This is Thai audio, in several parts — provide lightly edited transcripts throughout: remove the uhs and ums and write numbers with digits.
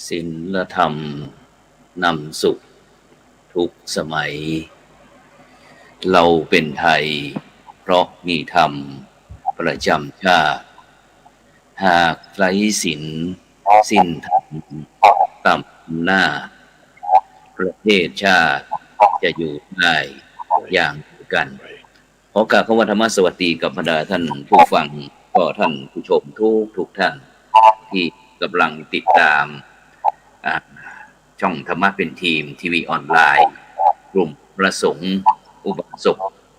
ศีลธรรมนำสุขทุกสมัยเราเป็นไทยเพราะมีธรรมประจำชาติหากไร้ศีลสิ้นธรรมต่ำหน้าประเทศชาติจะอยู่ได้อย่างเดียวกันขอกราบคำว่าธรรมสวัสดีกับบรรดาท่านผู้ฟังก็ท่านผู้ชมทุกท่านที่กำลังติดตามช่องธรรมะเป็นทีมทีวีออนไลน์กลุ่มพระสงฆ์อุบาสก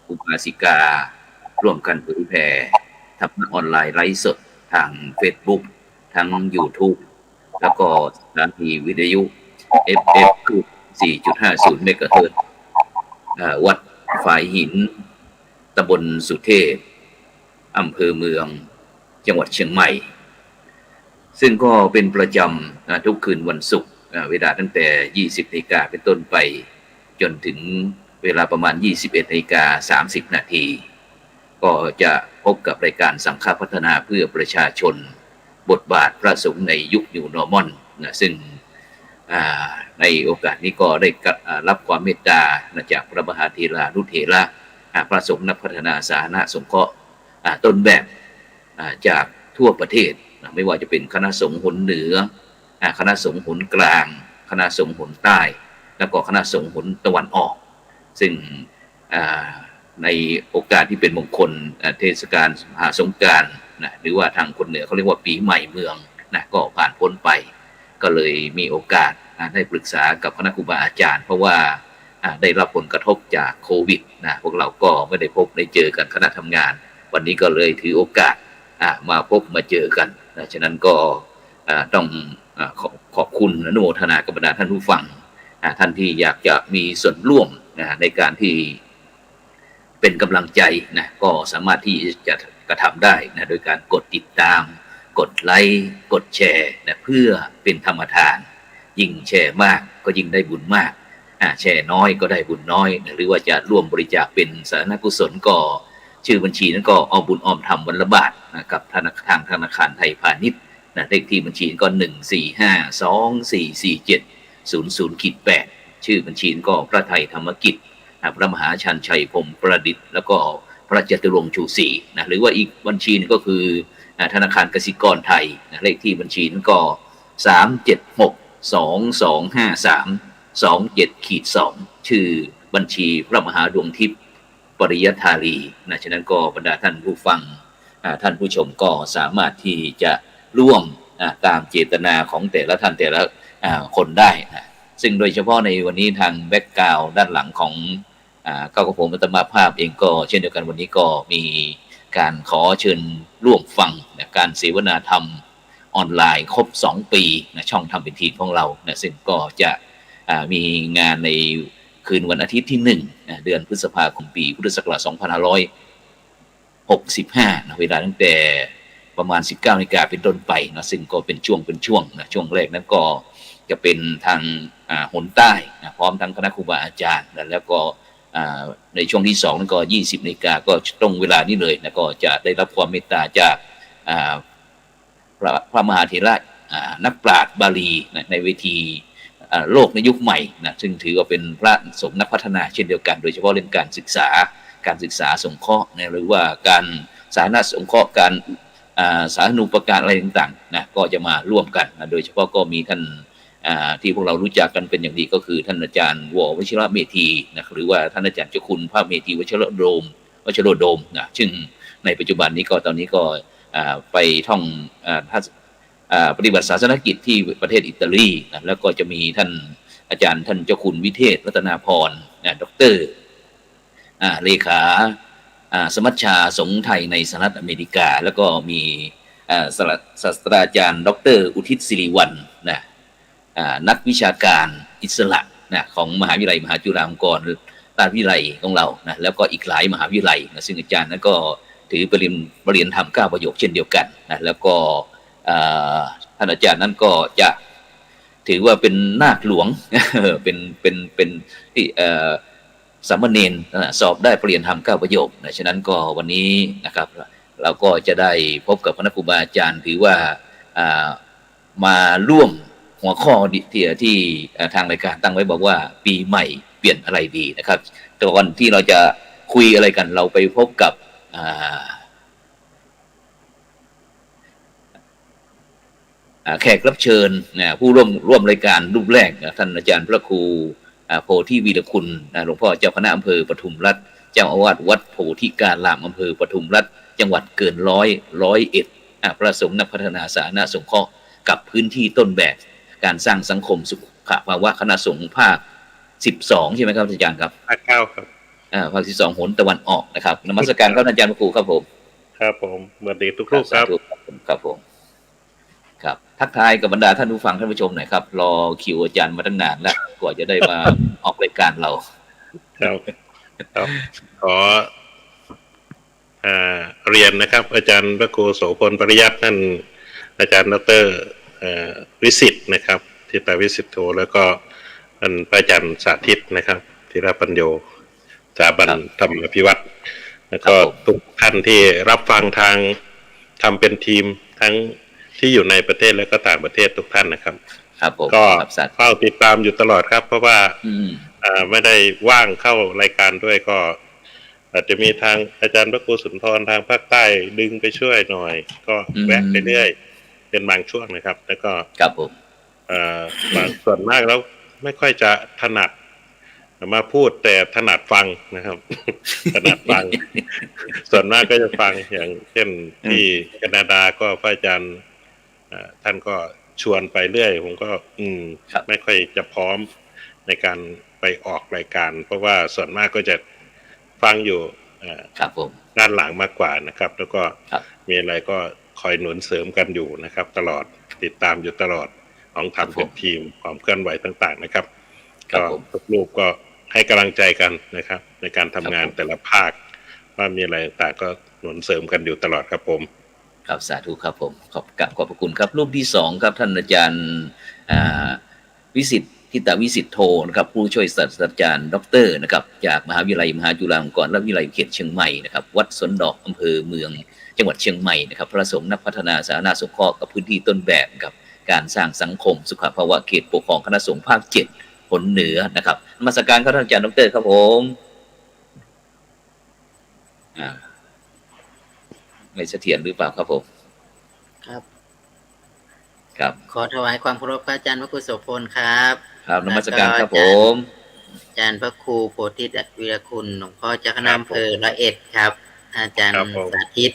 อุบาสิการ่วมกันเผยแผ่ธรรมะออนไลน์ไลฟ์สดทาง Facebook ทั้ง YouTube แล้วก็สถานีวิทยุ FM 4.50 เมกะเฮิรตซ์วัดฝายหินตำบลสุเทพอำเภอเมืองจังหวัดเชียงใหม่ซึ่งก็เป็นประจำทุกคืนวันศุกร์เวลาตั้งแต่ 20 นาฬิกาเป็นต้นไปจนถึงเวลาประมาณ 21 นาฬิกา 30 นาทีก็จะพบกับรายการสังฆพัฒนาเพื่อประชาชนบทบาทพระสงฆ์ในยุค New Normal นะซึ่งในโอกาสนี้ก็ได้รับความเมตตาจากพระมหาเถรานุเถระพระสงฆ์นักพัฒนาสาธารณสงเคราะห์ต้นแบบจากทั่วประเทศไม่ว่าจะเป็นคณะสงฆ์หนเหนือคณะสงฆ์หนกลางคณะสงฆ์หนใต้แล้วก็คณะสงฆ์หนตะวันออกซึ่งในโอกาสที่เป็นมงคลเทศกาลมหาสงกรานต์นะหรือว่าทางคนเหนือเขาเรียกว่าปีใหม่เมืองนะก็ผ่านพ้นไปก็เลยมีโอกาสได้ปรึกษากับคณะครูบาอาจารย์เพราะว่าได้รับผลกระทบจากโควิดนะพวกเราก็ไม่ได้พบได้เจอกันคณะทำงานวันนี้ก็เลยถือโอกาสมาพบมาเจอกันนะฉะนั้นก็ต้องขอบคุณอนุโมทนากับบรรดาท่านผู้ฟังท่านที่อยากจะมีส่วนร่วมในการที่เป็นกำลังใจนะก็สามารถที่จะกระทำได้นะโดยการกดติดตามกดไลค์กดแชร์นะเพื่อเป็นธรรมทานยิ่งแชร์มากก็ยิ่งได้บุญมากแชร์น้อยก็ได้บุญน้อยนะหรือว่าจะร่วมบริจาคเป็นสาธารณกุศลก็ชื่อบัญชีนั้นก็เอาบุญออมทำวันละบาทนะกับทางธนาคารไทยพาณิชย์นะเลขที่บัญชีก็145247000-8ชื่อบัญชีก็พระไทยธรรมกิจพระมหาชันชัยพรหมประดิษฐ์แล้วก็พระจตุรงค์ชูศรีนะหรือว่าอีกบัญชีนึงก็คือธนาคารกสิกรไทยนะเลขที่บัญชีนั้นก็376225327-2ชื่อบัญชีพระมหาดวงทิพย์ปริยัตถารีนะฉะนั้นก็บรรดาท่านผู้ฟังท่านผู้ชมก็สามารถที่จะร่วมตามเจตนาของแต่ละท่านแต่ละคนได้นะซึ่งโดยเฉพาะในวันนี้ทางแบ็กกราวด์ด้านหลังของก้าวกระผมอัตมาภาพเองก็เช่นเดียวกันวันนี้ก็มีการขอเชิญร่วมฟังการเสวนาธรรมออนไลน์ครบ2ปีนะช่องทำเป็นทีของเรานะซึ่งก็จะมีงานในคืนวันอาทิตย์ที่1เดือนพฤษภาคมปีพุทธศักราช2565นะเวลาตั้งแต่ประมาณ 19 นาฬิกาเป็นต้นไปนะซึ่งก็เป็นช่วงนะช่วงแรกนั้นก็จะเป็นทางหนใต้นะพร้อมทั้งคณะครูบาอาจารย์นะแล้วก็ในช่วงที่2นั้นก็ 20 นาฬิกาก็ตรงเวลานี้เลยนะก็จะได้รับความเมตตาจากพระมหาเถระนักปราชญ์บาลีนะในเวทีโลกในยุคใหม่นะซึ่งถือว่าเป็นพระสงฆ์นักพัฒนาเช่นเดียวกันโดยเฉพาะเรื่องการศึกษาสงเคราะห์นะหรือว่าการสาธารณสงเคราะห์การสาธารณูปการอะไรต่างๆนะก็จะมาร่วมกันนะโดยเฉพาะก็มีท่านที่พวกเรารู้จักกันเป็นอย่างดีก็คือท่านอาจารย์ว.วชิระเมธีนะหรือว่าท่านอาจารย์เจ้าคุณพระเมธีวชิระโดมนะซึ่งในปัจจุบันนี้ก็ตอนนี้ก็ไปท่องปฏิบัติศาสนกิจที่ประเทศอิตาลีนะแล้วก็จะมีท่านอาจารย์ท่านเจ้าคุณวิเทศรัตนาพรนะดร.เลขาสมัชชาสงฆ์ไทยในสหรัฐอเมริกาแล้วก็มีศาสตราจารย์ดร.อุทิศศิริวัลย์นะนักวิชาการอิสระนะของมหาวิทยาลัยมหาจุฬาลงกรณ์ราชวิทยาลัยของเรานะแล้วก็อีกหลายมหาวิทยาลัยนะซึ่งอาจารย์นั้นก็ถือปริญญาธรรม9ประโยคเช่นเดียวกันนะแล้วก็ท่านอาจารย์นั้นก็จะถือว่าเป็นนาคหลวงเป็นที่สามเณรสอบได้ปริญญาธรรม9ประโยคนะฉะนั้นก็วันนี้นะครับเราก็จะได้พบกับคณะครูบาอาจารย์ถือว่ามาร่วม หัวข้อที่ทางรายการตั้งไว้บอกว่าปีใหม่เปลี่ยนอะไรดีนะครับแต่ก่อนที่เราจะคุยอะไรกันเราไปพบกับแขกรับเชิญผู้ร่วมรายการรูปแรกท่านอาจารย์พระครูโพธิวีรคุณหลวงพ่อเจ้าคณะอำเภอปทุมรัฐเจ้าอาวาสวัดโพธิการามอำเภอปทุมรัฐจังหวัดเกิน101พระสงฆ์นักพัฒนาสาธารณสงเคราะห์กับพื้นที่ต้นแบบการสร้างสังคมสุขภาวะคณะสงฆ์ภาค12ใช่ไหมครับอาจารย์ครับภาค9ครับภาค12หนตะวันออกนะครับนมัสการครับอาจารย์พระครูครับผมครับผมสวัสดีทุกท่านครับครับผมครับทักทายกับบรรดาท่านผู้ฟังท่านผู้ชมหน่อยครับรอคิวอาจารย์มาตั้งนานแล้วกว่าจะได้มาออกรายการเราครับขอเรียนนะครับอาจารย์พระครูโสพลปริยัติท่านอาจารย์ดร.วิสิทธิ์นะครับทิตาวิสิทธิ์โทแล้วก็ท่านอาจารย์สาธิตนะครับธีรปัญโยสถาบันธรรมพิวัตรแล้วก็ทุกท่านที่รับฟังทางทำเป็นทีมทั้งที่อยู่ในประเทศและก็ต่างประเทศทุกท่านนะครับก็เฝ้าติดตามอยู่ตลอดครับเพราะว่าไม่ได้ว่างเข้ารายการด้วยก็อาจจะมีทางอาจารย์พระครูสุนทรทางภาคใต้ดึงไปช่วยหน่อยก็แวะไปเรื่อยเป็นบางช่วงนะครับแล้วก็ครับผมส่วนมากแล้วไม่ค่อยจะถนัดมาพูดแต่ถนัดฟังนะครับถนัดฟังส่วนมากก็จะฟังอย่างเช่นที่แคนาดาก็พระอาจารย์ท่านก็ชวนไปเรื่อยผมก็ไม่ค่อยจะพร้อมในการไปออกรายการเพราะว่าส่วนมากก็จะฟังอยู่ครับผมด้านหลังมากกว่านะครับแล้วก็มีอะไรก็คอยหนุนเสริมกันอยู่นะครับตลอดติดตามอยู่ตลอดของทำเป็นทีมความเคลื่อนไหวต่างๆนะครับก็ทุกรูปก็ให้กำลังใจกันนะครับในการทำงานแต่ละภาคว่ามีอะไรต่างๆก็หนุนเสริมกันอยู่ตลอดครับผมครับสาธุครับผมขอบพระคุณครับรูปที่2ครับท่านอาจารย์วิสิทธิ์ทิตาวิสิทธิ์โทนะครับผู้ช่วยศาสตราจารย์ดร.นะครับจากมหาวิทยาลัยมหาจุฬาลงกรณราชวิทยาลัยเขตเชียงใหม่นะครับวัดสวนดอกอำเภอเมืองจังหวัดเชียงใหม่นะครับพระสงฆ์นักพัฒนาสาธารณสงเคราะห์กับพื้นที่ต้นแบบครับการสร้างสังคมสุขภาวะเขตปกครองคณะสงฆ์ภาค7ผลเหนือนะครับนมัสการครับท่านอาจารย์ดร.ครับผมไม่เสถียรหรือเปล่าครับผมครับขอถวายความเคารพพระอาจารย์พระครูโสพลครับครับนมัสการครับผมอาจารย์พระครูโพธิวีรคุณหลวงพ่อเจ้าคณะอำเภอ101ครับอาจารย์สาธิต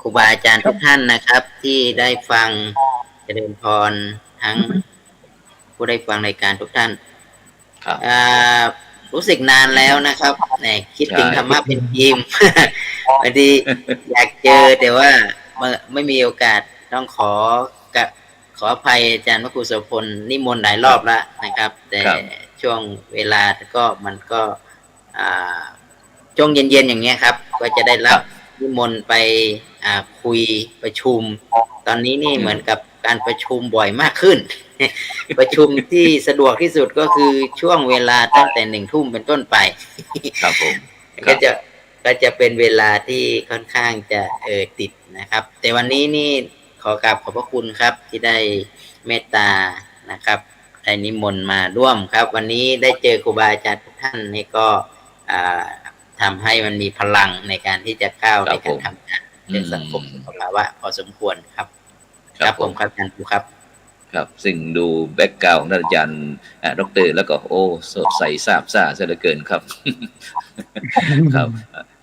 ครูบาอาจารย์ทุกท่านนะครับที่ได้ฟังเจริญพรทั้งผู้ได้ฟังรายการทุกท่านรู้สึกนานแล้วนะครับคิดถึงธรรมะเป็นทีมพอดีอยากเจอแต่ว่าไม่มีโอกาสต้องขออภัยอาจารย์พระครูโสพลนิมนต์หลายรอบแล้วนะครับแต่ช่วงเวลามันก็ช่วงเย็นๆอย่างเงี้ยครับก็จะได้รับนิมนต์ไปคุยประชุมตอนนี้นี่เหมือนกับการประชุมบ่อยมากขึ้น ประชุมที่สะดวกที่สุดก็คือช่วงเวลาตั้งแต่ 19:00 เป็นต้นไปครับผมก็จะเป็นเวลาที่ค่อนข้างจะติดนะครับแต่วันนี้นี่ขอกราบขอบพระคุณครับที่ได้เมตตานะครับได้นิมนต์มาร่วมครับวันนี้ได้เจอครูบาอาจารย์ทุกท่านนี่ก็ทำให้มันมีพลังในการที่จะก้าวในการทำงานในสังคมสุขภาวะพอสมควรครับครับผมครับอาจารย์ครูครับครับซึ่งดูแบ็คกราวด์ของท่านอาจารย์ดร.แล้วก็โอ้สดใสซาบซ่าซะเหลือเกินครับครับ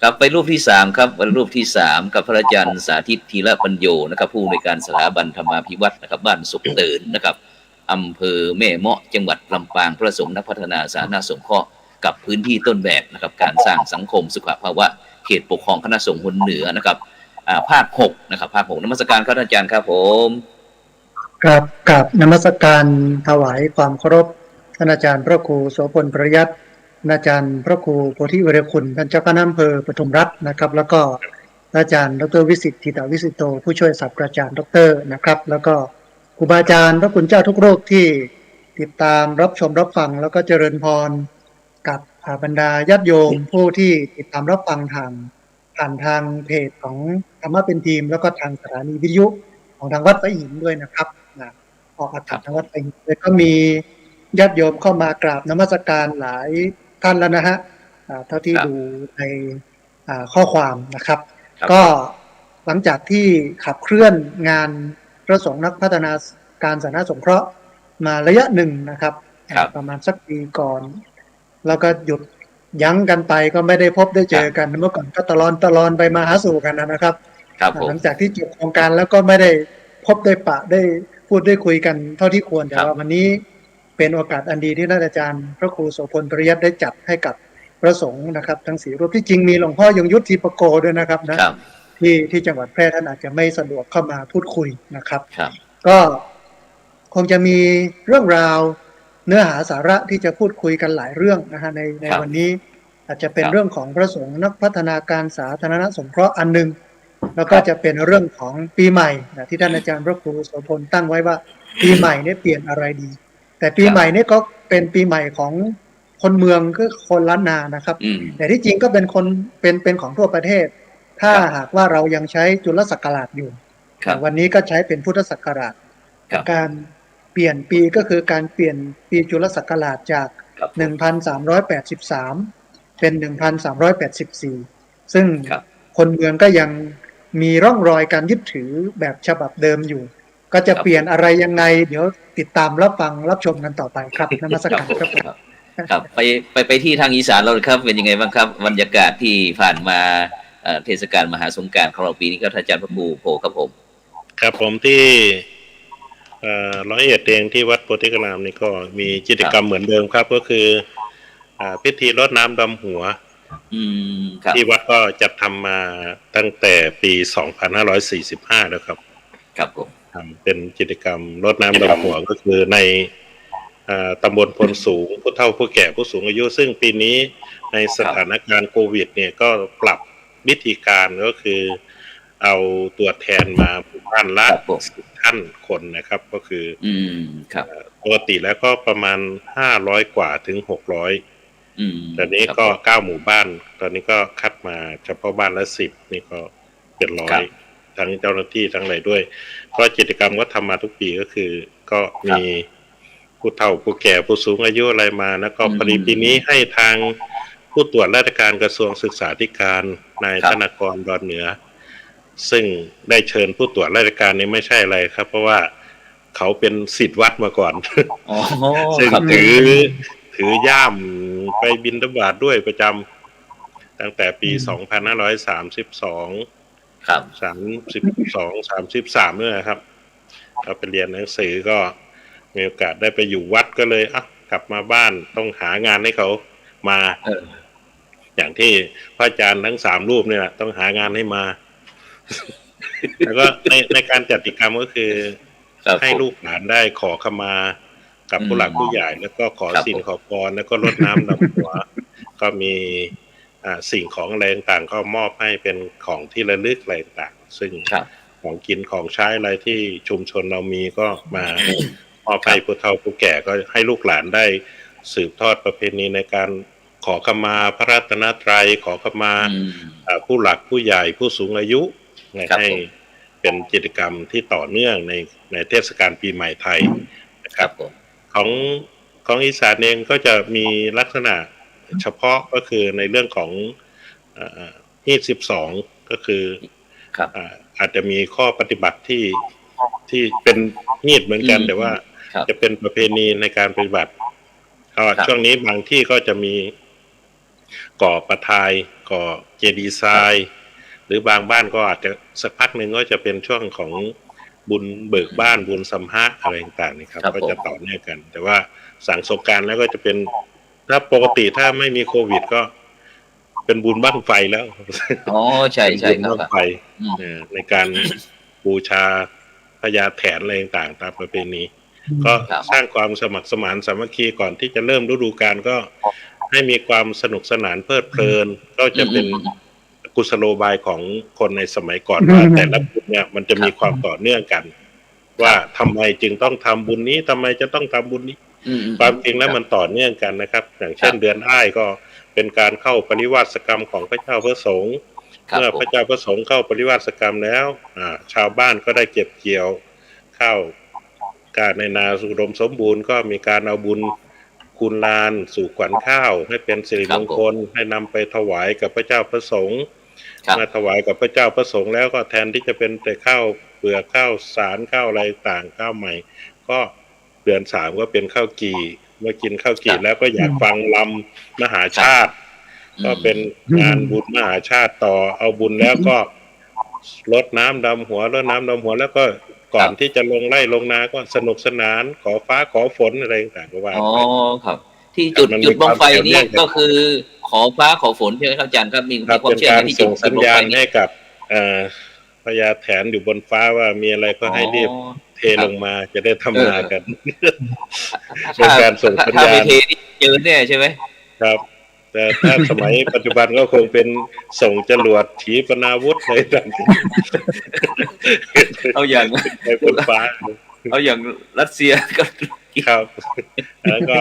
ครับไปรูปที่3ครับรูปที่3กับพระอาจารย์สาธิตธีรปัญโยนะครับผู้ในการสถาบันธรรมาภิวัตรนะครับบ้านสุขเตินนะครับอำเภอแม่เมาะจังหวัดลำปางพระสงฆ์นักพัฒนาสาธารณสงเคราะห์กับพื้นที่ต้นแบบนะครับการสร้างสังคมสุขภาวะเขตปกครองคณะสงฆ์คนเหนือนะครับภาค6นะครับภาค6นมัสการครับอาจารย์ครับผมครับกับนมัสการถวายความเคารพท่านอาจารย์พระครูโสพลปริยัติอาจารย์พระครูโพธิวีรคุณท่านเจ้าคณะอำเภอปทุมรัฐนะครับแล้วก็อาจารย์ดร.วิสิทธิ์ทิตาวิสิทโตผู้ช่วยศาสตราจารย์ดร.นะครับแล้วก็ครูบาอาจารย์พระคุณเจ้าทุกรูปที่ติดตามรับชมรับฟังแล้วก็เจริญพรกับบรรดาญาติโยมผู้ที่ติดตามรับฟังผ่านทางเพจของธรรมะเป็นทีมแล้วก็ทางสถานีวิทยุของทางวัดพระหินด้วยนะครับข ออกอากาศทางวัดไปแล้วก็มีญาติโยมเข้ามากราบนมัสการหลายท่านแล้วนะฮะเท่าที่ดูในข้อความนะครับก็หลังจากที่ขับเคลื่อนงานพระสงฆ์นักพัฒนาการสาธารณสงเคราะห์มาระยะหนึ่งนะครับประมาณสักปีก่อนแล้วก็หยุดยั้งกันไปก็ไม่ได้พบได้เจอกันเมื่อก่อนก็ตลอนไปมาหาสู่กันนะครับหลังจากที่จบโครงการแล้วก็ไม่ได้พบได้ปะได้พูดได้คุยกันเท่าที่ควรแต่ว่าวันนี้เป็นโอกาสอันดีที่ท่านอาจารย์พระครูโสพลปริยัติได้จัดให้กับพระสงฆ์นะครับทั้ง4รูปที่จริงมีหลวงพ่อยงยุทธทีปโกด้วยนะครับนะที่จังหวัดแพร่ท่านอาจจะไม่สะดวกเข้ามาพูดคุยนะครับก็คงจะมีเรื่องราวเนื้อหาสาระที่จะพูดคุยกันหลายเรื่องนะฮะในวันนี้อาจจะเป็นเรื่องของพระสงฆ์นักพัฒนาการสาธารณสงเคราะห์อันหนึ่งแล้วก็จะเป็นเรื่องของปีใหม่ที่ท่านอาจารย์พระครูโสพลตั้งไว้ว่าปีใหม่เนี่ยเปลี่ยนอะไรดีแต่ปีใหม่เนี่ยก็เป็นปีใหม่ของคนเมืองคือคนล้านนานะครับแต่ที่จริงก็เป็นคนเป็นของทั่วประเทศถ้าหากว่าเรายังใช้จุลศักราชอยู่วันนี้ก็ใช้เป็นพุทธศักราชการเปลี่ยนปีก็คือการเปลี่ยนปีจุลศักราชจาก 1,383 เป็น 1,384 ซึ่งคนเมืองก็ยังมีร่องรอยการยึดถือแบบฉบับเดิมอยู่ก็จะเปลี่ยนอะไรยังไงเดี๋ยวติดตามรับฟังรับชมกันต่อไปครับนมัสการครับครับไปที่ทางอีสานเราเลยครับเป็นยังไงบ้างครับบรรยากาศที่ผ่านมาเทศกาลมหาสงกรานต์ของเราปีนี้ก็ท่านอาจารย์พระครูโพครับผมครับผมที่101เองที่วัดโพธิกรามนี่ก็มีกิจกรรมเหมือนเดิมครับก็คือพิธีรดน้ำดำหัวที่วัดก็จัดทำมาตั้งแต่ปี 2545 แล้วครับครับผมเป็นกิจกรรมรดน้ำดำหัวก็คือในตำบลพลสูงผู้เฒ่าผู้แก่ผู้สูงอายุซึ่งปีนี้ในสถานการณ์โควิดเนี่ยก็ปรับวิธีการก็คือเอาตัวแทนมาบ้านละ10 ท่านคนนะครับก็คือปกติแล้วก็ประมาณ500 กว่าถึง600ตอนนี้ก็9 หมู่บ้านตอนนี้ก็คัดมาเฉพาะบ้านละ10นี่ก็เป็น100ทั้งเจ้าหน้าที่ทั้งอะไรด้วยก็กิจกรรมก็ทำมาทุกปีก็คือก็มีผู้เฒ่าผู้แก่ผู้สูงอายุอะไรมาแล้วก็พอดีปีนี้ให้ทางผู้ตรวจราชการกระทรวงศึกษาธิการนายธนากรดอนเหนือซึ่งได้เชิญผู้ตรวจราชการนี้ไม่ใช่อะไรครับเพราะว่าเขาเป็นศิษย์วัดมาก่อนซึ่งถือย่ามไปบิณฑบาตด้วยประจำตั้งแต่ปี 2532 33เนี่ยครับเราไปเรียนหนังสือก็มีโอกาสได้ไปอยู่วัดก็เลยกลับมาบ้านต้องหางานให้เขามาอย่างที่พระอาจารย์ทั้ง3 รูปเนี่ยต้องหางานให้มาแล้วก็ในการจัดกิจกรรมก็คือให้ลูกหลานได้ขอขมากับผู้หลักผู้ใหญ่แล้วก็ขอศีลขอพรแล้วก็รดน้ำดำหัวก็มีสิ่งของอะไรต่างๆก็มอบให้เป็นของที่ระลึกอะไรต่างซึ่งของกินของใช้อะไรที่ชุมชนเรามีก็มามอบให้ผู้เฒ่าผู้แก่ก็ให้ลูกหลานได้สืบทอดประเพณีในการขอขมาพระรัตนตรัยขอขมาผู้หลักผู้ใหญ่ผู้สูงอายุให้เป็นกิจกรรมที่ต่อเนื่องในเทศกาลปีใหม่ไทยนะครับของอีสานเองก็จะมีลักษณะเฉพาะก็คือในเรื่องของฮีท12ก็คืออาจจะมีข้อปฏิบัติที่เป็นฮีทเหมือนกันแต่ว่าจะเป็นประเพณีในการปฏิบัติช่วงนี้บางที่ก็จะมีก่อประทายก่อเจดีย์ทรายหรือบางบ้านก็อาจจะสักพักหนึ่งก็จะเป็นช่วงของบุญเบิกบ้านบุญสัมภะอะไรต่างๆนี่ครับก็จะต่อเนื่องกันแต่ว่าสังสงกรานต์แล้วก็จะเป็นถ้าปกติถ้าไม่มีโควิดก็เป็นบุญบั้งไฟแล้วใช่ใช่ครับบั้งไฟในการบูชาพญาแถนอะไรต่างๆตามประเพณีก็สร้างความสมัครสมานสามัคคีก่อนที่จะเริ่มฤดูกาลก็ให้มีความสนุกสนานเพลิดเพลินก็จะเป็นกุศโลบายของคนในสมัยก่อนว่าแต่ละบุญเนี่ยมันจะมีความต่อเนื่องกันว่าทำไมจึงต้องทำบุญนี้ทำไมจะต้องทำบุญนี้ความจริงแล้วมันต่อเนื่องกันนะครับอย่างเช่นเดือนอ้ายก็เป็นการเข้าปริวาสกรรมของพระเจ้าพระสงฆ์เมื่อพระเจ้าพระสงฆ์เข้าปริวาสกรรมแล้วชาวบ้านก็ได้เก็บเกี่ยวข้าว การในนาอุดมสมบูรณ์ก็มีการเอาบุญคูณลานสู่ขวัญข้าวให้เป็นสิริมงคลให้นำไปถวายกับพระเจ้าพระสงฆ์มาถวายกับพระเจ้าพระสงฆ์แล้วก็แทนที่จะเป็นแต่ข้าวเปลือกข้าวสารข้าวอะไรต่างข้าวใหม่ก็เดือน3ก็เป็นข้าวจี่เมื่อกินข้าวจี่แล้วก็อยากฟังลำมหาชาติก็เป็นงานบุญมหาชาติต่อเอาบุญแล้วก็รดน้ำดำหัวแล้วก็ก่อนที่จะลงไร่ลงนาก็สนุกสนานขอฟ้าขอฝนอะไรต่างๆก็ว่าครับที่จุดบั้งไฟนี้ก็คือขอฟ้าขอฝนใช่ไหมครับอาจารย์ครับมีความเชื่อที่ส่งสัญญาณให้กับพญาแถนอยู่บนฟ้าว่ามีอะไรก็ให้รีบเทลงมาจะได้ทำนากันเป็นการส่งสัญญาณถ้าไม่เทนี่เจอแน่ใช่ไหมครับแต่ถ้าสมัยปัจจุบันก็คงเป็นส่งจรวดขีปนาวุธอะไรต่างๆเอาอย่างไปบนฟ้าเอาอย่างรัสเซียก็ครับแล้วก็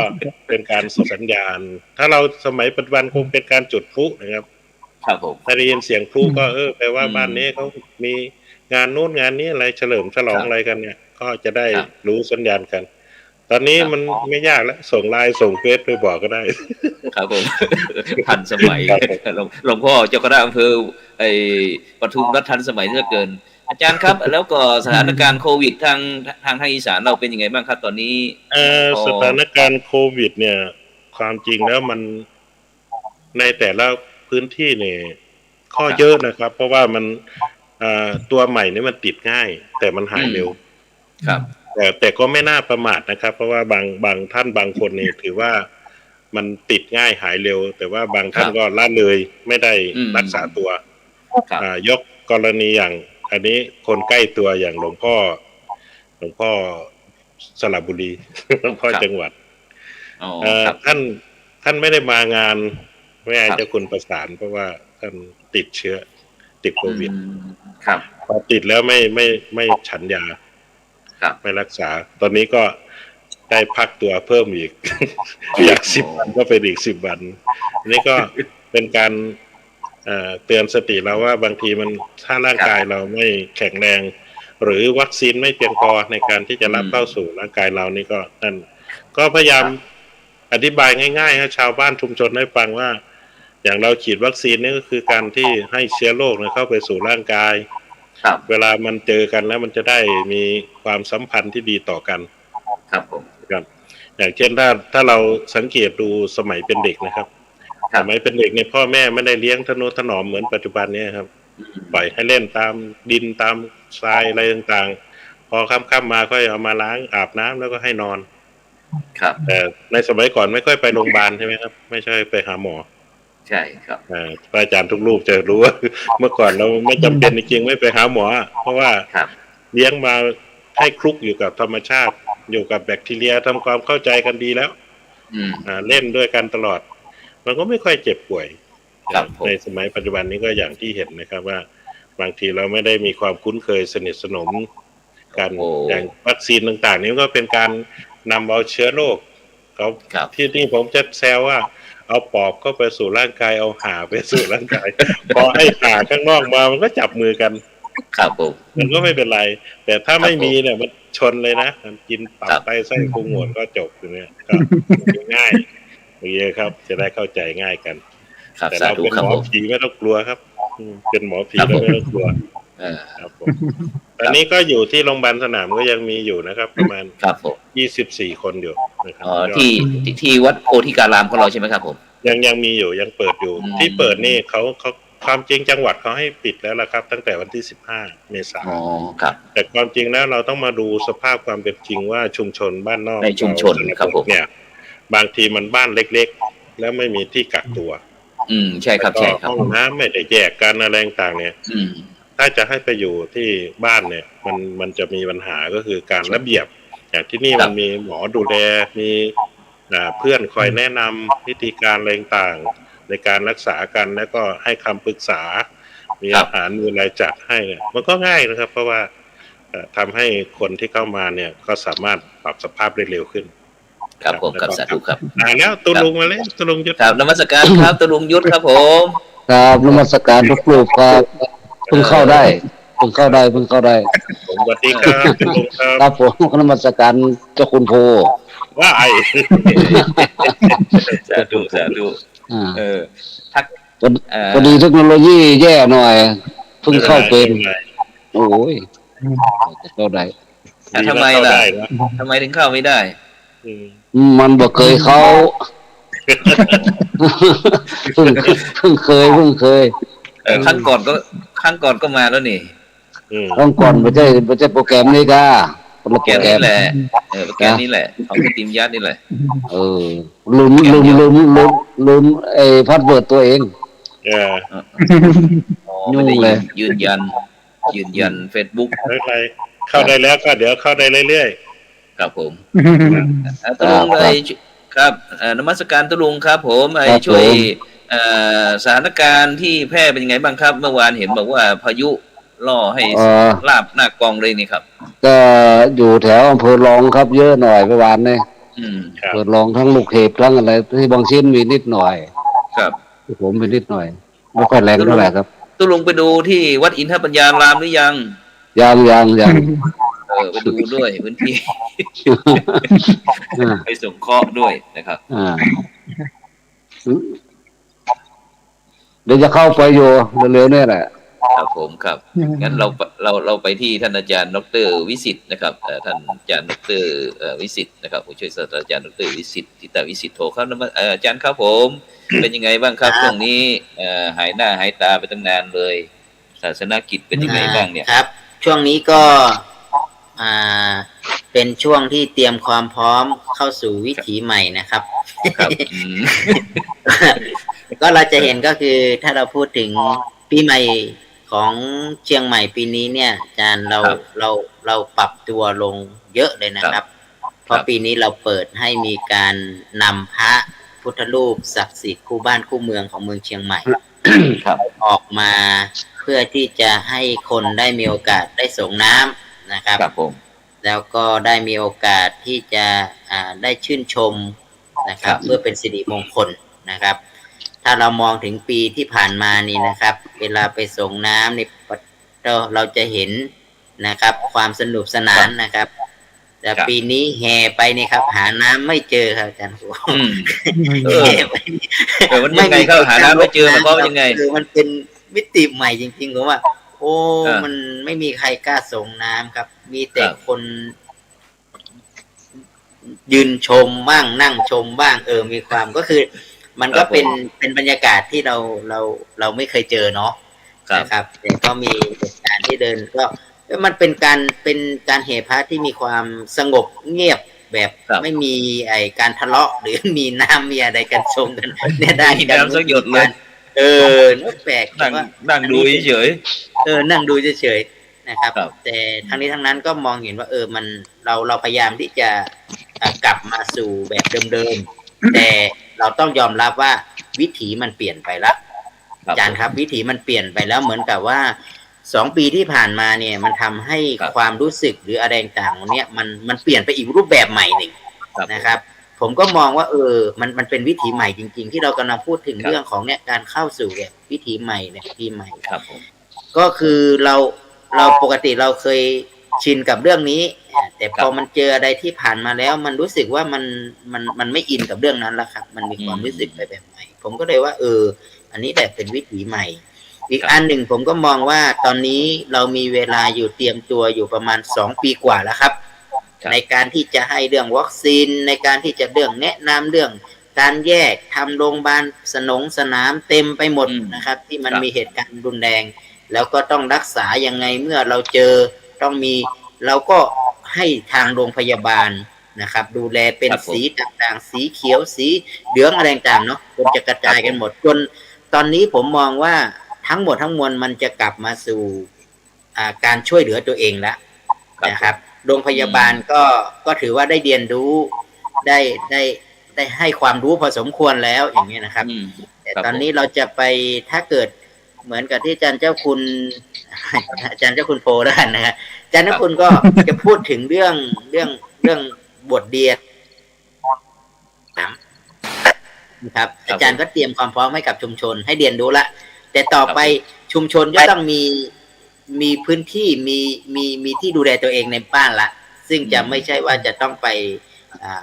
เป็นการส่งสัญญาณถ้าเราสมัยปัจจุบันคงเป็นการจุดพลุนะครับครับผมถ้าได้ยินเสียงพลุก็แปลว่าบ้านนี้เขามีงานโน้นงานนี้อะไรเฉลิมฉลองอะไรกันเนี่ยก็จะได้รู้สัญญาณกันตอนนี้มันไม่ยากแล้วส่งไลน์ส่งเฟซไปบอกก็ได้ครับผมทันสมัยหลวงพ่อเจ้าคณะอำเภอปทุมรัฐทันสมัยเหลือเกินอาจารย์ครับแล้วก็สถานการณ์โควิดทางอีสานเราเป็นยังไงบ้างครับตอนนี้สถานการณ์โควิดเนี่ยความจริงแล้วมันในแต่ละพื้นที่เนี่ยข้อเยอะนะครับเพราะว่ามันตัวใหม่นี่มันติดง่ายแต่มันหายเร็วครับแต่ก็ไม่น่าประมาทนะครับเพราะว่าบางท่านบางคนนี่ถือว่ามันติดง่ายหายเร็วแต่ว่าบางท่านก็ละเลยไม่ได้รักษาตัวยกกรณีอย่างอันนี้คนใกล้ตัวอย่างหลวงพ่อสระบุรีหลวงพ่อจังหวัดท่านไม่ได้มางานไม่อาจจะคุณประสานเพราะว่าท่านติดเชื้อติดโควิดครับพอติดแล้วไม่ฉันยาไม่รักษาตอนนี้ก็ได้พักตัวเพิ่มอีกจาก10 วันก็เป็นอีก10 วันนี่ก็เป็นการเตือนสติเราว่าบางทีมันถ้าร่างกายเราไม่แข็งแรงหรือวัคซีนไม่เพียงพอในการที่จะรับเข้าสู่ร่างกายเรานี่ก็นั่นก็พยายามอธิบายง่ายๆให้ชาวบ้านชุมชนได้ฟังว่าอย่างเราฉีดวัคซีนนี่ก็คือการที่ให้เชื้อโรคเข้าไปสู่ร่างกายเวลามันเจอกันแล้วมันจะได้มีความสัมพันธ์ที่ดีต่อกันครับผมครับอย่างเช่นถ้าเราสังเกตดูสมัยเป็นเด็กนะครับสมัยเป็นเด็กเนี่ยพ่อแม่ไม่ได้เลี้ยงทนุถนอมเหมือนปัจจุบันนี้ครับปล่อยให้เล่นตามดินตามทรายอะไรต่างๆพอค่ำๆมาค่อยเอามาล้างอาบน้ำแล้วก็ให้นอนครับแต่ในสมัยก่อนไม่ค่อยไปโรงพยาบาลใช่ไหมครับไม่ใช่ไปหาหมอใช่ครับพระอาจารย์ทุกรูปจะรู้ว่าเมื่อก่อนเราไม่จำเป็นจริงๆไม่ไปหาหมอเพราะว่าเลี้ยงมาให้คลุกอยู่กับธรรมชาติอยู่กับแบคทีเรียทำความเข้าใจกันดีแล้วเล่นด้วยกันตลอดมันก็ไม่ค่อยเจ็บป่วยในสมัยปัจจุบันนี้ก็อย่างที่เห็นนะครับว่าบางทีเราไม่ได้มีความคุ้นเคยสนิทสนมกันอย่างวัคซีนต่างๆนี้ก็เป็นการนำเอาเชื้อโรคเขาที่นี่ผมจะแซวว่าเอาปอบเข้าไปสู่ร่างกายเอาห่าไปสู่ร่างกายพอให้ห่าข้างนอกมามันก็จับมือกันครับผมมันก็ไม่เป็นไรแต่ถ้าไม่มีเนี่ยมันชนเลยนะมันกินตับไตไส้พุงหมดก็จบอย่างเงี้ยก็ง่ายอย่างเงี้ยครับจะได้เข้าใจง่ายกันแต่เราเป็นหมอผีไม่ต้องกลัวครับเป็นหมอผีแล้วไม่ต้องกลัวครับผมตอนนี้ก็อยู่ที่โรงพยาบาลสนามก็ยังมีอยู่นะครับประมาณ24 คนอยู่นะครับที่วัดโพธิการามของเราใช่ไหมครับผมยังมีอยู่ยังเปิดอยู่ที่เปิดนี่เขาความจริงจังหวัดเขาให้ปิดแล้วล่ะครับตั้งแต่วันที่15 เมษายนแต่ความจริงแล้วเราต้องมาดูสภาพความเป็นจริงว่าชุมชนบ้านนอกในชุมชนครับผมเนี่ยบางทีมันบ้านเล็กๆแล้วไม่มีที่กักตัวใช่ครับใช่ครับห้องน้ำไม่ได้แยกกันอะไรต่างเนี่ยถ้าจะให้ไปอยู่ที่บ้านเนี่ยมันจะมีปัญหาก็คือการระเบียบอย่างที่นี่มันมีหมอดูแลมีเพื่อนคอยแนะนำวิธีการอะไรต่างในการรักษากันแล้วก็ให้คำปรึกษามีอาหารมีอะไรจัดให้มันก็ง่ายนะครับเพราะว่าทำให้คนที่เข้ามาเนี่ยก็สามารถปรับสภาพได้เร็วขึ้นครับผมครับสาธุครับแล้วตุลุงมาเลยตุลุงยุทธครับนมัสการครับตุลุงยุทธครับผมครับนมัสการทุกรูปครับเพิ่งเข้าได้ เพิ่งเข้าได้เพิ่งเข้าได้ ผมสวัสดีครับคุณลุงครับ ครับผมนมัสการเจ้าคุณโพ ว่าไอ สาธุสาธุ อ่า ทัก พอดีเทคโนโลยีแย่หน่อยเพิ่งเข้าเป็นโอ้ยจะเข้าได้ ทำไมล่ะ ได้นะ ทำไมถึงเข้าไม่ได้ อืม มันบอกเคยเขา เพิ่งเคย ครั้งก่อนก็มาแล้วนี่ อืม ต้องก่อนไม่ใช่โปรแกรมนี่ก้าโปร แก แกร นี่ ม แหละโปรแกรมนี้แหละของคุณติมยัดนี่แหละ เออลืมไอ้พาสเวิร์ดตัวเอง อ๋อไม่ได้ ยุ่งเลย ยืนยัน Facebook ไม่เป็นไรเข้าได้แล้วก็เดี๋ยวเข้าได้เรื่อย ครับผมตุลุงเลยครับนมัสการตุลุงครับผมช่วยสถานการณ์ที่แพร่เป็นยังไงบ้างครับ เมื่อวานเห็นบอกว่าพายุล่อให้ลาบหน้ากองเลยนี่ครับ ก็อยู่แถวอำเภอรองครับเยอะหน่อยเมื่อวานเนี่ย ๆครับ เปิดรองทั้งลูกเห็บทั้งอะไรที่บางชิ้นมีนิดหน่อย ครับ ผมมีนิดหน่อยไม่ค่อยแรงเท่าไหร่ครับ ตุลุงไปดูที่วัดอินทปัญญารามหรือยัง ยัง ไปดูด้วยพื้นที่ ไปส่งเคราะห์ด้วยนะครับ เดี๋ยวจะเข้าไปอยู่เร็วๆเนี่ยแหละ ครับผมครับงั้นเราไปที่ท่านอาจารย์ดร.วิสิทธิ์นะครับท่านอาจารย์ดร.วิสิทธิ์นะครับผู้ช่วยศาสตราจารย์ดร.วิสิทธิ์ทิตาวิสิทธิ์โทครับอาจารย์ครับผมเป็นยังไงบ้างครับช่วงนี้หายหน้าหายตาไปตั้งนานเลยศาสนกิจเป็นยังไงบ้างเนี่ย ครับ ช่วงนี้ก็เป็นช่วงที่เตรียมความพร้อมเข้าสู่วิถีใหม่นะครับ ครับ ก็เราจะเห็นก็คือถ้าเราพูดถึงปีใหม่ของเชียงใหม่ปีนี้เนี่ยอาจารย์เราปรับตัวลงเยอะเลยนะครับ เพราะปีนี้เราเปิดให้มีการนำพระพุทธรูปศักดิ์สิทธิ์คู่บ้านคู่เมืองของเมืองเชียงใหม่ ครับ ออกมาเพื่อที่จะให้คนได้มีโอกาสได้ส่งน้ำนะครับ ครับผม แล้วก็ได้มีโอกาสที่จะได้ชื่นชมนะครับเพื่อเป็นสิริมงคลนะครับ ถ้าเรามองถึงปีที่ผ่านมานี่นะครับ เวลาไปส่งน้ำนี่เราจะเห็นนะครับความสนุกสนานนะครับ แต่ปีนี้แห่ไปนี่ครับ หาน้ำไม่เจอครับอาจารย์ครูแห่ไป มันยังไงเข้าหาน้ำไม่เจอมันก็ยังไง คือมันเป็นมิติใหม่จริงๆผมว่า โอ้มันไม่มีใครกล้าส่งน้ำครับ มีแต่คนยืนชมบ้างนั่งชมบ้างมีความก็คือ มันก็เป็นบรรยากาศที่เราไม่เคยเจอเนาะนะครับแต่ก็มีเหตุการณ์ที่เดินก็มันเป็นการเหตุพระที่มีความสงบเงียบแบบไม่มีการทะเลาะหรือมีน้ำมีอะไรกันชมกันเนี่ยได้ น้ำสักหยดเลยนึกแปลก นั่งดูเฉย นั่งดูเฉยๆนะครับแต่ทั้งนี้ทั้งนั้นก็มองเห็นว่ามันเราพยายามที่จะกลับมาสู่แบบเดิมๆแต่เราต้องยอมรับว่าวิถีมันเปลี่ยนไปแล้วอาจารย์ครับวิถีมันเปลี่ยนไปแล้วเหมือนกับว่า2 ปีที่ผ่านมาเนี่ยมันทำให้ความรู้สึกหรืออะไรต่างๆเนี่ยมันเปลี่ยนไปอีกรูปแบบใหม่หนึ่งนะครับผมก็มองว่ามันเป็นวิถีใหม่จริงๆที่เรากำลังพูดถึงเรื่องของเนี่ยการเข้าสู่แบบวิถีใหม่เนี่ยปีใหม่ครับผม ก็คือเราปกติเราเคยชินกับเรื่องนี้แต่พอมันเจออะไรที่ผ่านมาแล้วมันรู้สึกว่ามันไม่อินกับเรื่องนั้นแล้วครับมันมีความรู้สึกไปแบบใหม่ผมก็เลยว่าอันนี้แบบเป็นวิถีใหม่อีกอันหนึ่งผมก็มองว่าตอนนี้เรามีเวลาอยู่เตรียมตัวอยู่ประมาณ2 ปีกว่าแล้วครับในการที่จะให้เรื่องวัคซีนในการที่จะเรื่องแนะนำเรื่องการแยกทำโรงพยาบาลสนามเต็มไปหมดนะครับที่มันมีเหตุการณ์รุนแรงแล้วก็ต้องรักษายังไงเมื่อเราเจอต้องมีเราก็ให้ทางโรงพยาบาลนะครับดูแลเป็นสีต่างๆสีเขียวสีเหลืองอะไรต่างๆเนาะคนจะกระจายกันหมดจนตอนนี้ผมมองว่าทั้งหมดทั้งมวลมันจะกลับมาสู่การช่วยเหลือตัวเองแล้วนะครับโรงพยาบาลก็ถือว่าได้เรียนรู้ได้ให้ความรู้พอสมควรแล้วอย่างนี้นะครับแต่ตอนนี้เราจะไปถ้าเกิดเหมือนกับที่อาจารย์เจ้าคุณโพด้านนะครับอาจารย์เจ้าคุณก็จะพูดถึงเรื่องบทเรียนนะครับอาจารย์ก็เตรียมความพร้อมให้กับชุมชนให้เรียนรู้ละแต่ต่อไปชุมชนก็ต้อง มีพื้นที่มีที่ดูแลตัวเองในบ้านละซึ่งจะไม่ใช่ว่าจะต้องไป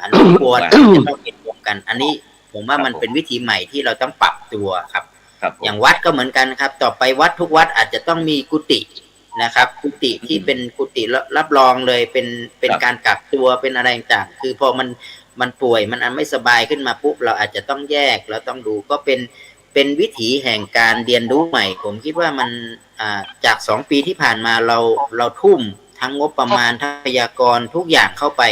อนุบวชจะต้องเป็นรวมกัน อันนี้ผมว่ามันเป็นวิธีใหม่ที่เราต้องปรับตัวครับอย่างวัดก็เหมือนกันครับต่อไปวัดทุกวัดอาจจะต้องมีกุฏินะครับกุฏิที่เป็นกุฏิรับรองเลยเป็นการกักตัวเป็นอะไรต่างคือพอมันป่วยมันไม่สบายขึ้นมาปุ๊บเราอาจจะต้องแยกแล้วต้องดูก็เป็นวิถีแห่งการเรียนรู้ใหม่ผมคิดว่ามันจาก2 ปีที่ผ่านมาเราทุ่มทั้งงบประมาณทรัพยากรทุกอย่างเข้าไป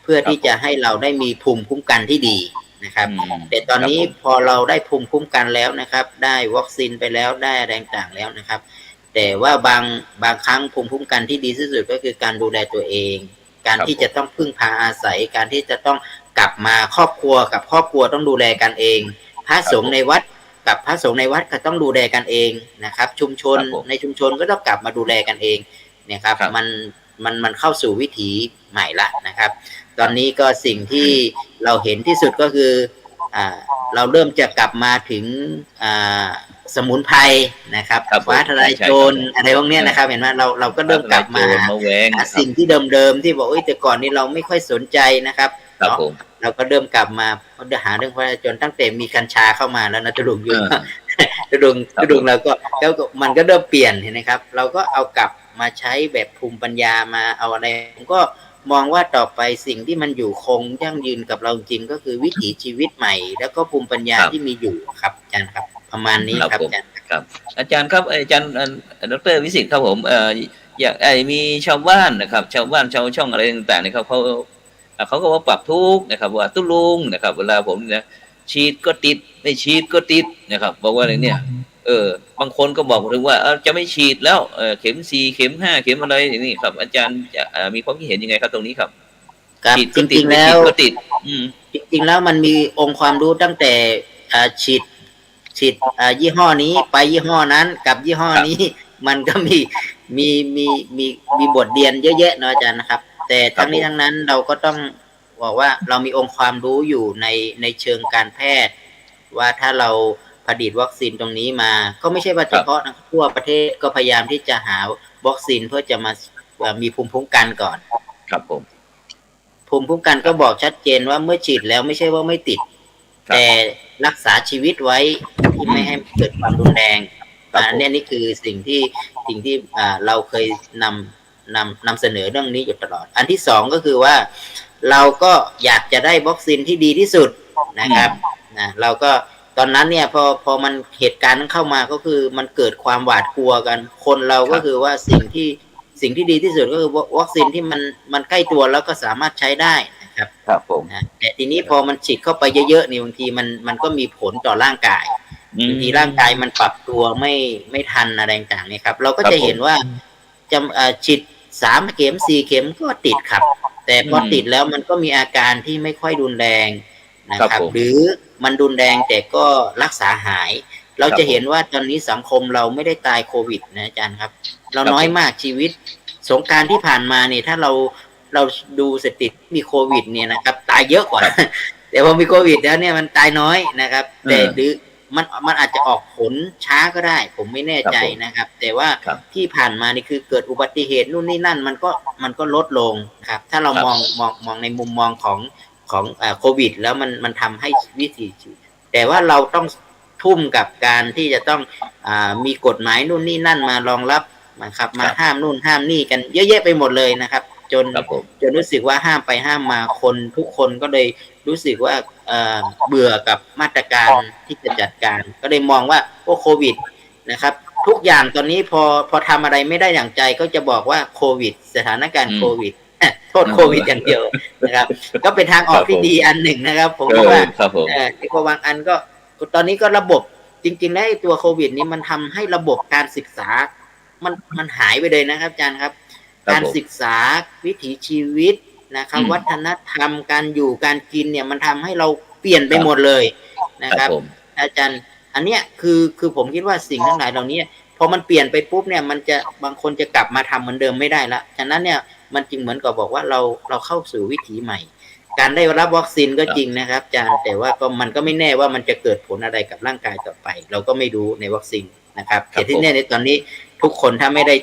เพื่อที่จะให้เราได้มีภูมิคุ้มกันที่ดีนะครับแต่ตอนนี้พอเราได้ภูมิคุ้มกันแล้วนะครับได้วัคซีนไปแล้วได้แรงต่างแล้วนะครับแต่ว่าบางครั้งภูมิคุ้มกันที่ดีที่สุดก็คือการดูแลตัวเองการที่จะต้องพึ่งพาอาศัยการที่จะต้องกลับมาครอบครัวกับครอบครัวต้องดูแลกันเองพระสงฆ์ในวัดกับพระสงฆ์ในวัดก็ต้องดูแลกันเองนะครับชุมชนในชุมชนก็ต้องกลับมาดูแลกันเองเนี่ยครับมันเข้าสู่วิถีใหม่ละนะครับตอนนี้ก็สิ่งที่เราเห็นที่สุดก็คือเราเริ่มจะกลับมาถึงสมุนไพรนะครับฟ้าทลายโจรอะไรพวกนี้นะครับเห็นไหมเราก็เริ่มกลับมาสิ่งที่เดิมๆที่บอกแต่ก่อนนี้เราไม่ค่อยสนใจนะครับเราก็เริ่มกลับมาหาเรื่องฟ้าทลายโจรตั้งแต่มีกัญชาเข้ามาแล้วนะตุลุงอยู่ตุลุงเราก็แล้วมันก็เริ่มเปลี่ยนเห็นไหมครับเราก็เอากลับมาใช้แบบภูมิปัญญามาเอาอะไรผมก็มองว่าต่อไปสิ่งที่มันอยู่คงยั่งยืนกับเราจริงก็คือวิถีชีวิตใหม่แล้วก็ภูมิปัญญาที่มีอยู่ครับอาจารย์ครับประมาณนี้ครับอาจารย์ครับอาจารย์ครับอาจารย์ดร.วิสิทธิ์ครับผมอยากมีชาวบ้านนะครับชาวบ้านชาวช่องอะไรต่างๆนะครับเขาก็ว่าปรับทุกข์นะครับว่าตุลุงนะครับเวลาผมเนี่ยฉีดก็ติดไม่ฉีดก็ติดนะครับบอกว่าอะไรเนี่ยบางคนก็บอกถึงว่าจะไม่ฉีดแล้วเข็ม4เข็ม5เข็มอะไรอย่างนี้ครับอาจารย์จะมีความคิดเห็นยังไงครับตรงนี้ครับจริงๆแล้วจริงๆแล้วมันมีองค์ความรู้ตั้งแต่ฉีดยี่ห้อนี้ไปยี่ห้อนั้นกับยี่ห้อนี้มันก็มีบทเรียนเยอะแยะเนาะอาจารย์นะครับแต่ทั้งนี้ทั้งนั้นเราก็ต้องบอกว่าเรามีองค์ความรู้อยู่ในเชิงการแพทย์ว่าถ้าเราผลิตวัคซีนตรงนี้มาก็ไม่ใช่ว่าเฉพาะนะทั่วประเทศก็พยายามที่จะหาวัคซีนเพื่อจะมามีภูมิคุ้มกันก่อนครับผมภูมิคุ้มกันก็บอกชัดเจนว่าเมื่อฉีดแล้วไม่ใช่ว่าไม่ติดแต่รักษาชีวิตไว้ที่ไม่ให้เกิดความรุนแรงนี่คือสิ่งที่เราเคยนำเสนอเรื่องนี้อยู่ตลอดอันที่สองก็คือว่าเราก็อยากจะได้วัคซีนที่ดีที่สุดนะครับเราก็ตอนนั้นเนี่ยพอมันเหตุการณ์นั้นเข้ามาก็คือมันเกิดความหวาดกลัวกันคนเราก็คือว่าสิ่งที่ดีที่สุดก็คือวัคซีนที่มันใกล้ตัวแล้วก็สามารถใช้ได้ครับผมแต่ทีนี้พอมันฉีดเข้าไปเยอะๆนี่บางทีมันก็มีผลต่อร่างกายบางทีร่างกายมันปรับตัวไม่ทันอะไรต่างๆนี่ครับเราก็จะเห็นว่าจะฉีด3 เข็ม4 เข็มก็ติดครับแต่พอติดแล้วมันก็มีอาการที่ไม่ค่อยรุนแรงนะครับหรือมันรุนแรงแต่ก็รักษาหายเราจะเห็นว่าตอนนี้สังคมเราไม่ได้ตายโควิดนะอาจารย์ครับเราน้อยมากชีวิตสงกรานต์ที่ผ่านมาเนี่ยถ้าเราดูสถิติมีโควิดเนี่ยนะครับตายเยอะกว่าแต่พอมีโควิดแล้วเนี่ยมันตายน้อยนะครับแต่หรือมันอาจจะออกผลช้าก็ได้ผมไม่แน่ใจนะครับแต่ว่าที่ผ่านมานี่คือเกิดอุบัติเหตุนู่นนี่นั่นมันก็ลดลงครับถ้าเรามองในมุมมองของโควิดแล้วมันทำให้วิถีแต่ว่าเราต้องทุ่มกับการที่จะต้องมีกฎหมายนู่นนี่นั่นมารองรับนะครับมาห้ามนู่นห้ามนี่กันเยอะแยะไปหมดเลยนะครับจนรู้สึกว่าห้ามไปห้ามมาคนทุกคนก็เลยรู้สึกว่าเบื่อกับมาตรการที่จะจัดการก็เลยมองว่าโควิดนะครับทุกอย่างตอนนี้พอทำอะไรไม่ได้อย่างใจก็จะบอกว่าโควิดสถานการณ์โควิดโทษโควิดอย่างเดียวนะครับก็เป็นทางออกที่ดีอันหนึ่งนะครับผมว่าเพราะบางอันก็ตอนนี้ก็ระบบจริงๆแล้วตัวโควิดนี้มันทำให้ระบบการศึกษามันหายไปเลยนะครับอาจารย์ครับการศึกษาวิถีชีวิตนะครับวัฒนธรรมการอยู่การกินเนี่ยมันทำให้เราเปลี่ยนไปหมดเลยนะครับอาจารย์อันเนี้ยคือผมคิดว่าสิ่งทั้งหลายเหล่านี้พอมันเปลี่ยนไปปุ๊บเนี่ยมันจะบางคนจะกลับมาทำเหมือนเดิมไม่ได้ละฉะนั้นเนี่ยมันจึงเหมือนกับบอกว่าเราเข้าสู่วิถีใหม่การได้รับวัคซีนก็จริงนะครับอาจารย์แต่ว่าก็มันก็ไม่แน่ว่ามันจะเกิดผลอะไรกับร่างกายต่อไปเราก็ไม่รู้ในวัคซีนนะครับแต่ที่แน่ในตอนนี้ทุกคนถ้าไม่ได้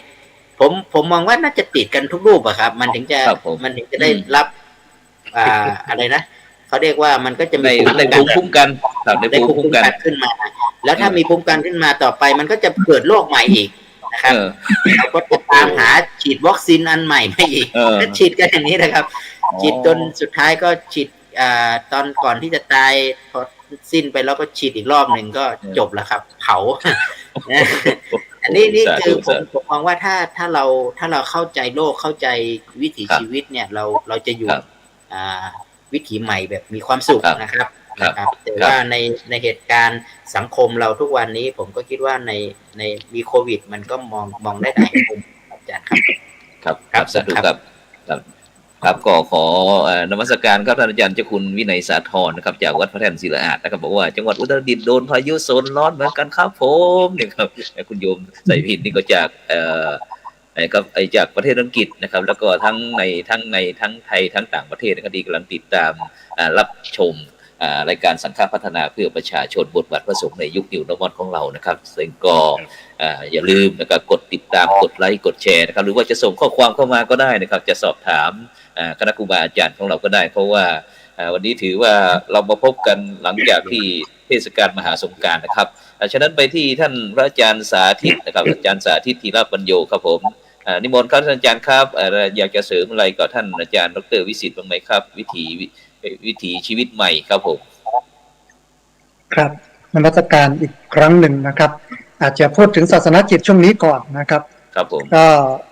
ผมมองว่าน่าจะติดกันทุกรูปอะครับมันถึงจะ ครับผม มันถึงจะได้รับอะไรนะเขาเรียกว่ามันก็จะ ใน มี ภูมิคุ้มกันครับใน ได้ ภู ภู มิ มิ คุ้ คุ้ ม ม กัน กันขึ้นมา แล้วถ้ามีภูมิคุ้มกันขึ้นมาต่อไป มันก็จะเกิดโรคใหม่อีกนะครับ เราก็จะตามหาฉีดวัคซีนอันใหม่มาอีกก็ฉีดกันอย่างนี้นะครับ ฉีดจนสุดท้ายก็ฉีดตอนก่อนที่จะตายพอสิ้นไปแล้วก็ฉีดอีกรอบหนึ่งก็จบแล้วครับ เผา อันนี้นี่คือผมมองว่าถ้าเราเข้าใจโลกเข้าใจวิถีชีวิตเนี่ยเราจะอยู่วิถีใหม่แบบมีความสุขนะครับแต่ว่าในเหตุการณ์สังคมเราทุกวันนี้ผมก็คิดว่าในมีโควิดมันก็มองได้หลายมุมอาจารย์ครับครับสาธุครับครับก็ขอนมัสการครับท่านอาจารย์เจ้าคุณวินัยสาธรนะครับจากวัดพระแท่นศิลาอาจนะครับบอกว่าจังหวัดอุตรดิตถ์โดนพายุโซนร้อนเหมือนกันครับผมเนี่ยครับคุณโยมใส่ผิดนี่ก็จากก็จากประเทศอังกฤษนะครับแล้วก็ทั้งไทยทั้งต่างประเทศนะครับที่กำลังติดตามรับชมรายการสังฆพัฒนาเพื่อประชาชนบทบาทพระสงฆ์ในยุคนิวนอร์มอลของเรานะครับซึ่งก็อย่าลืมนะครับกดติดตามกดไลค์กดแชร์นะครับหรือว่าจะส่งข้อความเข้ามาก็ได้นะครับจะสอบถามคณะครูบาอาจารย์ของเราก็ได้เพราะว่าวันนี้ถือว่าเรามาพบกันหลังจากที่เทศกาลมหาสงกรานต์นะครับฉะนั้นไปที่ท่านพระอาจารย์สาธิตนะครับอาจารย์สาธิตธีรปัญโยครับผมนิมนต์ครับท่านอาจารย์ครับอยากจะเสริมอะไรกับท่านอาจารย์ดร.วิสิทธิ์บ้างไหมครับวิถีชีวิตใหม่ครับผมครับนมัสการอีกครั้งหนึ่งนะครับอาจจะพูดถึงศาสนกิจช่วงนี้ก่อนนะครับครับผมก็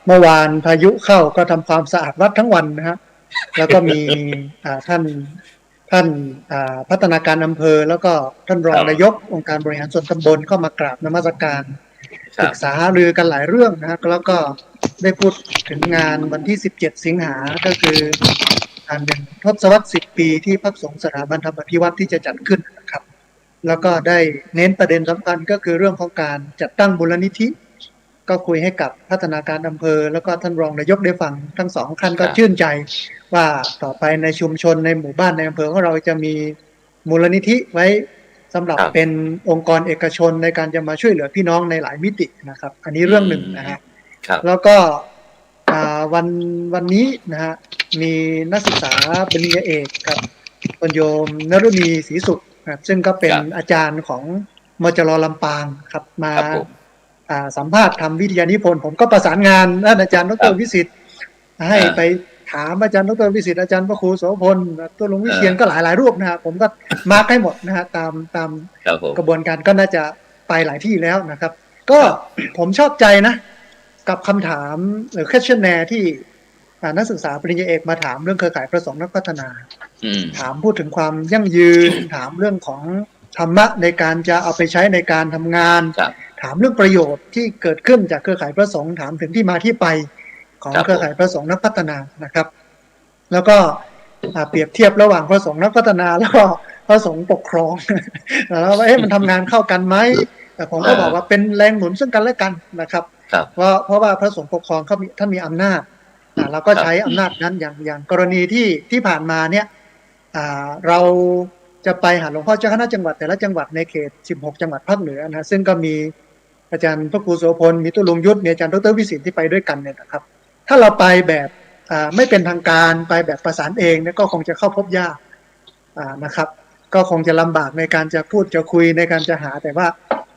เมื่อวานพายุเข้าก็ทำความสะอาดวัดทั้งวันนะฮะแล้วก็มีท่านพัฒนาการอำเภอแล้วก็ท่านรองนายกองค์การบริหารส่วนตำบลก็มากราบนมัสการปรึกษาหารือกันหลายเรื่องนะฮะแล้วก็ได้พูดถึงงานวันที่17 สิงหาก็คือ1 ทศวรรษ 10 ปีที่พระสงฆ์สถาบันธรรมภิวัตน์ที่จะจัดขึ้นนะครับแล้วก็ได้เน้นประเด็นสำคัญก็คือเรื่องของการจัดตั้งมูลนิธิก็คุยให้กับพัฒนาการอำเภอแล้วก็ท่านรองนายกได้ฟังทั้งสองท่านก็ชื่นใจว่าต่อไปในชุมชนในหมู่บ้านในอำเภอของเราจะมีมูลนิธิไว้สำหรับเป็นองค์กรเอกชนในการจะมาช่วยเหลือพี่น้องในหลายมิตินะครับอันนี้เรื่องหนึ่งนะฮะแล้วก็วันนี้นะฮะมีนักศึกษาปริญญาเอกกับคุณโยมนฤมีศรีสุขซึ่งก็เป็นอาจารย์ของมจร.ลำปางครับมาสัมภาษณ์ทำวิทยานิพนธ์ผมก็ประสานงานท่านอาจารย์ดร.วิสิทธิ์ให้ไปถามอาจารย์ดร.วิสิทธิ์อาจารย์พระครูโสพลตัวหลวงวิเชียรก็หลายรูปนะฮะผมก็มาร์คให้หมดนะฮะตามกระบวนการก็น่าจะไปหลายที่แล้วนะครับก็ผมชอบใจนะกับคำถามหรือ questionnaire ที่นักศึกษาปริญญาเอกมาถามเรื่องเครือข่ายพระสงฆ์นักพัฒนาถามพูดถึงความยั่งยืนถามเรื่องของธรรมะในการจะเอาไปใช้ในการทำงานถามเรื่องประโยชน์ที่เกิดขึ้นจากเครือข่ายพระสงฆ์ถามถึงที่มาที่ไปของเครือข่ายพระสงฆ์นักพัฒนานะครับแล้วก็เปรียบเทียบระหว่างพระสงฆ์นักพัฒนาแล้วก็พระสงฆ์ปกครองแล้วว่ามันทำงานเข้ากันไหมแต่ผมก็บอกว่าเป็นแรงหนุนซึ่งกันและกันนะครับเพราะว่าพระสงฆ์ปกครองท่านมีอำนาจเราก็ใช้อำนาจนั้นอย่างกรณีที่ผ่านมาเนี่ยเราจะไปหาหลวงพ่อเจ้าคณะจังหวัดแต่ละจังหวัดในเขต16 จังหวัดภาคเหนือนะซึ่งก็มีอาจารย์พระครูโสพลมีตุลุงยุทธมีอาจารย์ดร.วิสิทธิ์ที่ไปด้วยกันเนี่ยนะครับถ้าเราไปแบบไม่เป็นทางการไปแบบประสานเองเนี่ยก็คงจะเข้าพบยากนะครับก็คงจะลำบากในการจะพูดจะคุยในการจะหาแต่ว่า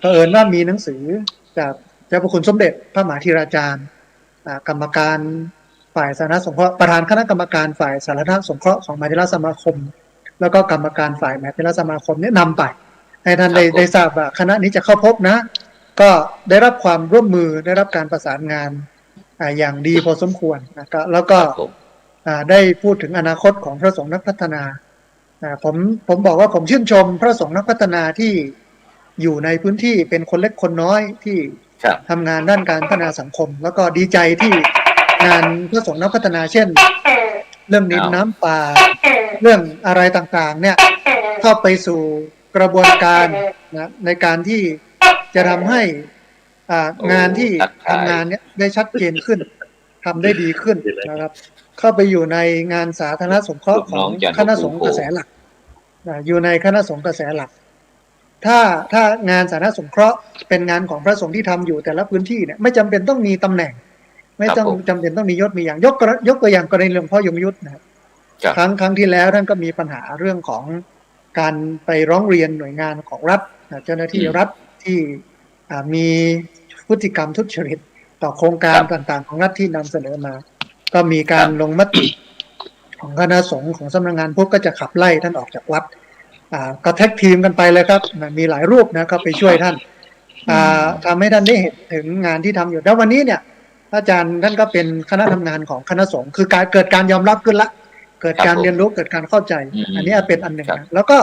เผอิญว่ามีหนังสือจากเจ้าพระคุณสมเด็จพระมหาธีราจารย์กรรมการฝ่ายสาธารณสงเคราะห์ประธานคณะกรรมการฝ่ายสาธารณสงเคราะห์ของมหาเถรสมาคมแล้วก็กรรมการฝ่ายมหาเถรสมาคมเนี่ยนำไปให้ท่านได้ทราบว่าคณะนี้จะเข้าพบนะก็ได้รับความร่วมมือได้รับการประสานงานอย่างดีพอสมควรนะครับแล้วก็ได้พูดถึงอนาคตของพระสงฆ์นักพัฒนาผมบอกว่าผมชื่นชมพระสงฆ์นักพัฒนาที่อยู่ในพื้นที่เป็นคนเล็กคนน้อยที่ทำงานด้านการพัฒนาสังคมแล้วก็ดีใจที่งานพระสงฆ์นักพัฒนาเช่นเรื่องดินน้ำป่าเรื่องอะไรต่างๆเนี่ยเข้าไปสู่กระบวนการนะในการที่จะทำให้งานที่ทำงานเนี้ยได้ชัดเจนขึ้นทำได้ดีขึ้นนะครับเข้าไปอยู่ในงานสาธารณสงเคราะห์ของคณะสงฆ์กระแสหลักอยู่ในคณะสงฆ์กระแสหลักถ้างานสาธารณสงเคราะห์เป็นงานของพระสงฆ์ที่ทำอยู่แต่ละพื้นที่เนี่ยไม่จำเป็นต้องมีตำแหน่ง ไม่ต้องจำเป็นต้องมียศมีอย่างยกตัวอย่างกรณีหลวงพ่อยมยุทธนะครับ ครับ ครั้งที่แล้วท่านก็มีปัญหาเรื่องของการไปร้องเรียนหน่วยงานของรัฐเจ้าหน้าที่รัฐที่มีพฤติกรรมทุจริตต่อโครงการต่างๆของรัฐที่นำเสนอมา ก็มีการลงมติของคณะสงฆ์ของสำนักงานพุทธก็จะขับไล่ท่านออกจากวัดก็แท็กทีมกันไปเลยครับมีหลายรูปนะก็ไปช่วยท่านทำให้ท่านได้เห็นถึงงานที่ทำอยู่แล้ววันนี้เนี่ยอาจารย์ท่านก็เป็นคณะทำงานของคณะสงฆ์คือการเกิดการยอมรับขึ้นละเกิดการเรียนรู้เกิดการเข้าใจอันนี้เป็นอันหนึ่งนะแล้วก็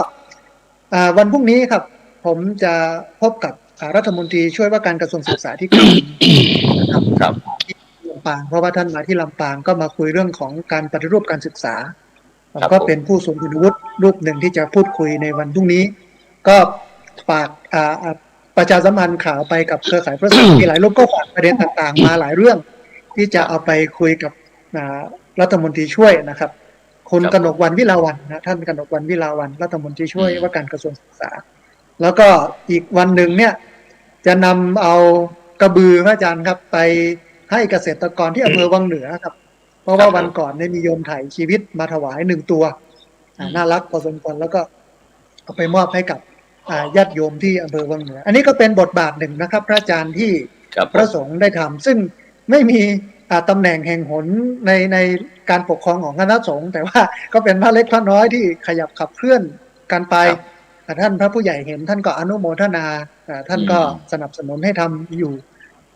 วันพรุ่งนี้ครับผมจะพบกับรัฐมนตรีช่วยว่าการกระทรวงศึกษาธิการครับ ที่ลำปางเพราะว่าท่านมาที่ลำปางก็มาคุยเรื่องของการปฏิรูปการศึกษาผมก็เป็นผู้ทรงคุณวุฒิรูปหนึ่งที่จะพูดคุยในวันพรุ่งนี้ก็ฝากประชาสัมพันธ์ข่าวไปกับเครือข่ายพระสงฆ์มีหลายรูปก็ฝากประเด็นต่างๆมาหลายเรื่องที่จะเอาไปคุยกับรัฐมนตรีช่วยนะครับคุณกนกวรรณวิลาวัลย์นะท่านกนกวรรณวิลาวัลย์รัฐมนตรีช่วยว่าการกระทรวงศึกษาแล้วก็อีกวันหนึ่งเนี่ยจะนำเอากระบือพระอาจารย์ครับไปให้เกษตรกรที่อำเภอวังเหนือครับเพราะว่าวันก่อนได้มีโยมถ่ายชีวิตมาถวาย1 ตัวน่ารักพอสมควรแล้วก็เอาไปมอบให้กับญาติโยมที่อำเภอวังเหนืออันนี้ก็เป็นบทบาทหนึ่งนะครับพระอาจารย์ที่พระสงฆ์ได้ทำซึ่งไม่มีตำแหน่งแห่งหนในการปกครองของคณะสงฆ์แต่ว่าก็เป็นพระเล็กพระน้อยที่ขยับขับเคลื่อนกันไปท่านพระผู้ใหญ่เห็นท่านก็อนุโมทนาท่านก็สนับสนุนให้ทำอยู่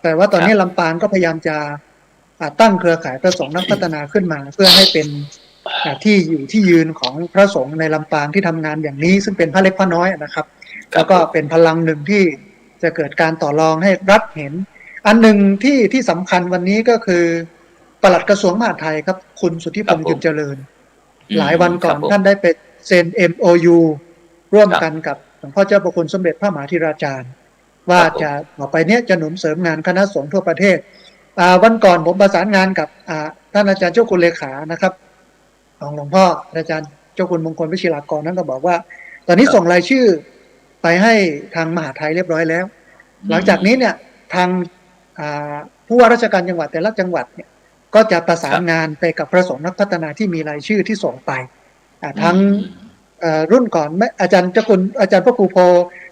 แต่ว่าตอนนี้ลำปางก็พยายามจะตั้งเครือข่ายพระสงฆ์นักพัฒนาขึ้นมาเพื่อให้เป็นที่อยู่ที่ยืนของพระสงฆ์ในลำปางที่ทำงานอย่างนี้ซึ่งเป็นพระเล็กพระน้อยนะครับแล้วก็เป็นพลังหนึ่งที่จะเกิดการต่อรองให้รัฐเห็นอันหนึ่งที่สำคัญวันนี้ก็คือปลัดกระทรวงมหาดไทยครับคุณสุทธิพงษ์จุลเจริญหลายวันก่อนท่านได้ไปเซ็น MOU ร่วมกันกับหลวงพ่อเจ้าประคุณสมเด็จพระมหาธิราจารย์ว่าจะต่อไปเนี้ยจะหนุนเสริมงานคณะสงฆ์ทั่วประเทศวันก่อนผมประสานงานกับท่านอาจารย์เจ้าคุณเลขานะครับของหลวงพ่ออาจารย์เจ้าคุณมงคลวิชิรากรนั่นก็บอกว่าตอนนี้ส่งรายชื่อไปให้ทางมหาไทยเรียบร้อยแล้วหลังจากนี้เนี่ยทางผู้ว่าราชการจังหวัดแต่ละจังหวัดเนี่ยก็จะประสานงานไปกับพระสงฆ์นักพัฒนาที่มีรายชื่อที่ส่งไปทั้งรุ่นก่อนอาจารย์เจ้าคุณอาจารย์พระครูโพ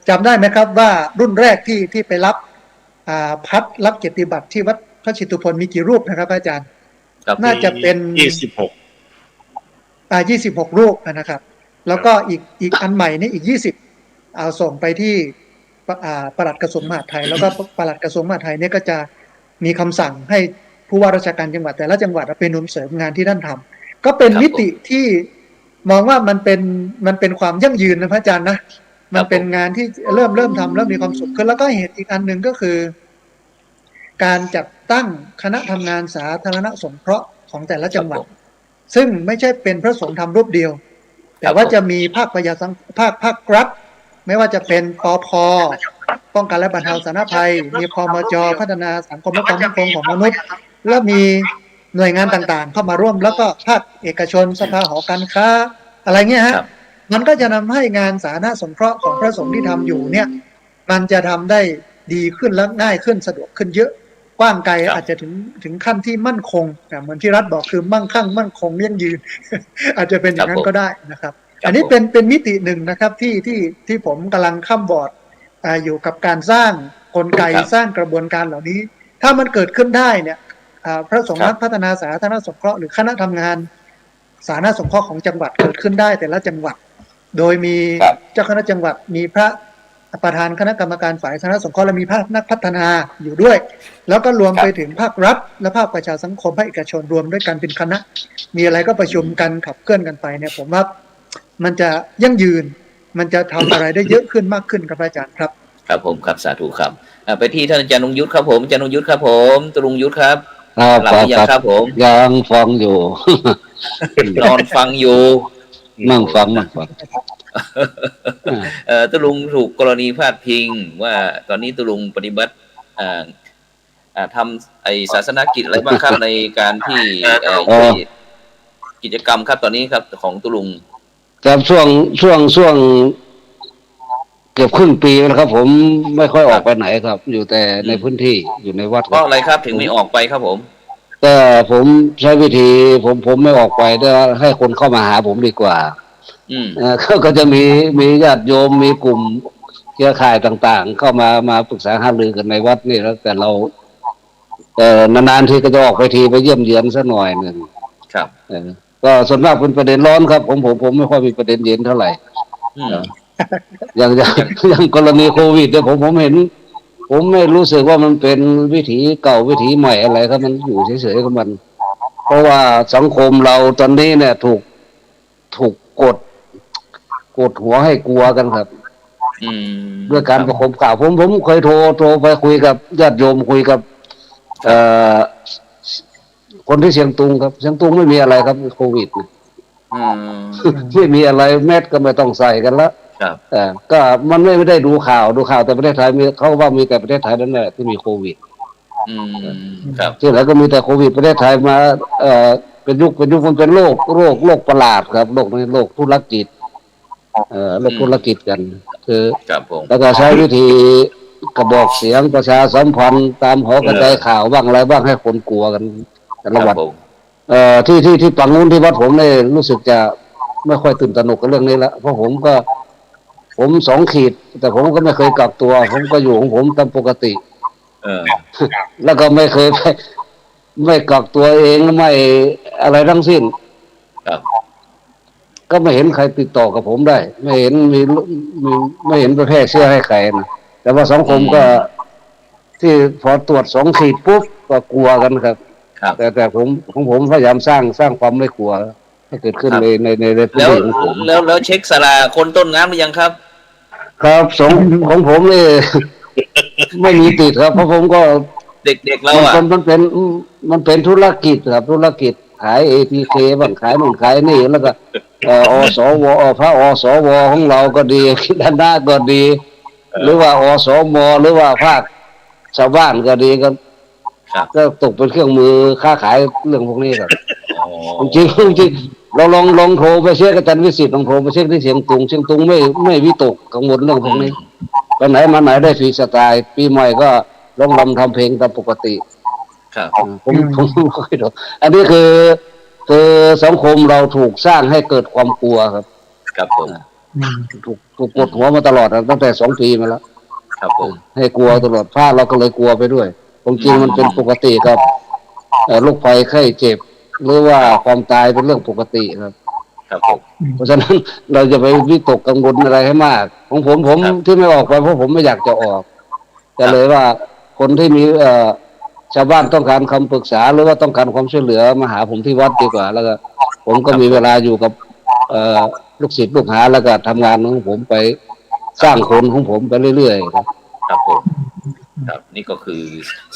จำได้ไหมครับว่ารุ่นแรกที่ไปรับพัดรับเกียรติบัตรที่วัดพระชิตุพนมีกี่รูปนะครับอาจารย์น่าจะเป็น26รูปนะครับแล้วก็อีกอันใหม่นี่อีก20เอาส่งไปที่ปลัดกระทรวงมหาดไทยแล้วก็ปลัดกระทรวงมหาดไทยเนี่ยก็จะมีคำสั่งให้ผู้ว่าราชการจังหวัดแต่ละจังหวัดเป็นหนุนเสริมงานที่ท่านทำก็เป็นมิติที่มองว่ามันเป็นความยั่งยืนนะพระอาจารย์นะมันเป็นงานที่เริ่มทำเริ่มมีความสุขขึ้นแล้วก็เหตุอีกอันหนึ่งก็คือการจัดตั้งคณะทำงานสาธารณสงเคราะห์ของแต่ละจังหวัดซึ่งไม่ใช่เป็นพระสงฆ์ทำรูปเดียวแต่ว่าจะมีภาคประชาสังคมภาครัฐไม่ว่าจะเป็นปภ.ป้องกันและบรรเทาสาธารณภัยมีพมจ.พัฒนาสังคมและความมั่นคงของมนุษย์แล้วมีหน่วยงานต่างๆเข้ามาร่วมแล้วก็ภาคเอกชนสภาหอการค้าอะไรเงี้ยฮะมันก็จะนำให้งานสาธารณสงเคราะห์ของพระสงฆ์ที่ทำอยู่เนี่ยมันจะทำได้ดีขึ้นและง่ายขึ้นสะดวกขึ้นเยอะกว้างไกลอาจจะถึงขั้นที่มั่นคงเหมือนที่รัฐบอกคือมั่งคั่งมั่นคงยั่งยืน อาจจะเป็นอย่างนั้นก็ได้นะครับอันนี้เป็นมิติหนึ่งนะครับที่ผมกำลังข้ามบอร์ดอยู่กับการสร้างกลไกสร้างกระบวนการเหล่านี้ถ้ามันเกิดขึ้นได้เนี่ยพระสงฆ์นักพัฒนาสาธารณสงเคราะห์หรือคณะทำงานสาธารณสงเคราะห์ของจังหวัดเกิดขึ้นได้แต่ละจังหวัดโดยมีเจ้าคณะจังหวัดมีพระประธานคณะกรรมการฝ่ายสาธารณสงเคราะห์และมีภาคนักพัฒนาอยู่ด้วยแล้วก็รวมไปถึงภาครัฐและภาคประชาสังคมภาคเอกชนรวมด้วยกันเป็นคณะมีอะไรก็ประชุมกันขับเคลื่อนกันไปเนี่ยผมว่ามันจะยั่งยืนมันจะทำอะไรได้เยอะขึ้นมากขึ้นครับอาจารย์ครับครับผมครับสาธุครับไปที่ท่านอาจารย์นงยุทธครับผมอาจารย์นงยุทธครับผมตรุงยุทธครับหลับหรือยังครับผมยังฟังอยู่ นอนฟังอยู่นั่งฟังตุลุงถูกกรณีพาดพิงว่าตอนนี้ตุลุงปฏิบัติทำศาสนกิจอะไรบ้างครับในการที่กิจกรรมครับตอนนี้ครับของตุลุงครับช่วงเกือบครึ่งปีแล้วครับผมไม่ค่อยออกไปไหนครับอยู่แต่ในพื้นที่อยู่ในวัดเพราะอะไรครับถึงไม่ออกไปครับผม ก็ผมใช้วิธีผมไม่ออกไปได้ให้คนเข้ามาหาผมดีกว่าก็จะมีญาติโยมมีกลุ่มเครือข่ายต่างๆเข้ามาปรึกษาหารือกันในวัดนี่แล้วแต่เรานานๆทีก็จะออกไปทีไปเยี่ยมเยือนสักหน่อยหนึ่งครับก็ส่วนมากเป็นประเด็นร้อนครับผมไม่ค่อยมีประเด็นเย็นเท่าไหร่อย่างกรณีโควิดเนี่ยผมเห็นผมไม่รู้สึกว่ามันเป็นวิถีเก่าวิถีใหม่อะไรครับมันอยู่เฉยๆกับมัน เพราะว่าสังคมเราตอนนี้เนี่ยถูกกดหัวให้กลัวกันครับด้วยการประคมข่าวผมเคยโทรไปคุยกับญาติโยมคุยกับคนที่เชียงตุงครับเชียงตุงไม่มีอะไรครับโควิดไม่มีอะไรแมสก็ไม่ต้องใส่กันละก็มันไม่ได้ดูข่าวแต่ประเทศไทยมีเขาว่ามีแต่ประเทศไทยนั่นแหละที่มีโควิดครับที่ไหนก็มีแต่โควิดประเทศไทยมาเป็นยุคมันเป็นโรคประหลาดครับโรคนี้โรคธุรกิจโรคธุรกิจกันคือแล้วก็ใช้วิธีกระบอกเสียงประชาสัมพันธ์ตามหอกระจายข่าวบ้างอะไรบ้างให้คนกลัวกันแต่ละวันที่ฝั่งนู้นที่วัดผมเนี่ยรู้สึกจะไม่ค่อยตื่นตระหนกกับเรื่องนี้ละเพราะผม2 ขีดแต่ผมก็ไม่เคยกักตัวผมก็อยู่ของผมตามปกติแล้วก็ไม่เคยไม่กักตัวเองไม่อะไรทั้งสิ้นก็ไม่เห็นใครติดต่อกับผมได้ไม่เห็นไม่เห็นไปแพร่เชื้อให้ใครนะแต่ว่าสังคมก็ที่พอตรวจ2 ขีดปุ๊บก็กลัวกันครับแต่ผมพยายามสร้างความไม่กลัวให้เกิดขึ้นในพื้นที่ของผมแล้วเช็คสลาคนต้นน้ำหรือยังครับครับของผมนี่ไม่มีติดครับเพราะผมก็เด็กๆเราอ่ะมันเป็นธุรกิจครับธุรกิจขาย ATK บ้างขายนู่นขายนี่แล้วก็อสวพระอสวของเราก็ดีด้านหน้าก็ดีหรือว่าอสมหรือว่าภาคชาวบ้านก็ดีก็ตกเป็นเครื่องมือค้าขายเรื่องพวกนี้ครับจริงเราลองโทรไปเช็คอาจารย์วิสิตลองโทรไปเช็คที่เชียงตุงไม่วิตกกังวลเรื่องพวกนี้ไปไหนมาไหนได้ฟรีสไตล์ปีใหม่ก็ร้องรำทำเพลงตามปกติผมไม่ค่อยดูอันนี้คือสังคมเราถูกสร้างให้เกิดความกลัวครับครับผมถูกกดหัวมาตลอดตั้งแต่2 ปีมาแล้วครับผมให้กลัวตลอดพลาดเราก็เลยกลัวไปด้วยจริงมันเป็นปกติครับโรคภัยไข้เจ็บหรือว่าความตายเป็นเรื่องปกติครับเพราะฉะนั้นเราจะไปวิตกกังวลอะไรให้มากของผมที่ไม่ออกไปเพราะผมไม่อยากจะออกแต่เลยว่าคนที่มีชาวบ้านต้องการคำปรึกษาหรือว่าต้องการความช่วยเหลือมาหาผมที่วัดดีกว่าแล้วก็ผมก็มีเวลาอยู่กับลูกศิษย์ลูกหาแล้วก็ทำงานของผมไปสร้างคนของผมไปเรื่อยๆครับผมครับนี่ก็คือ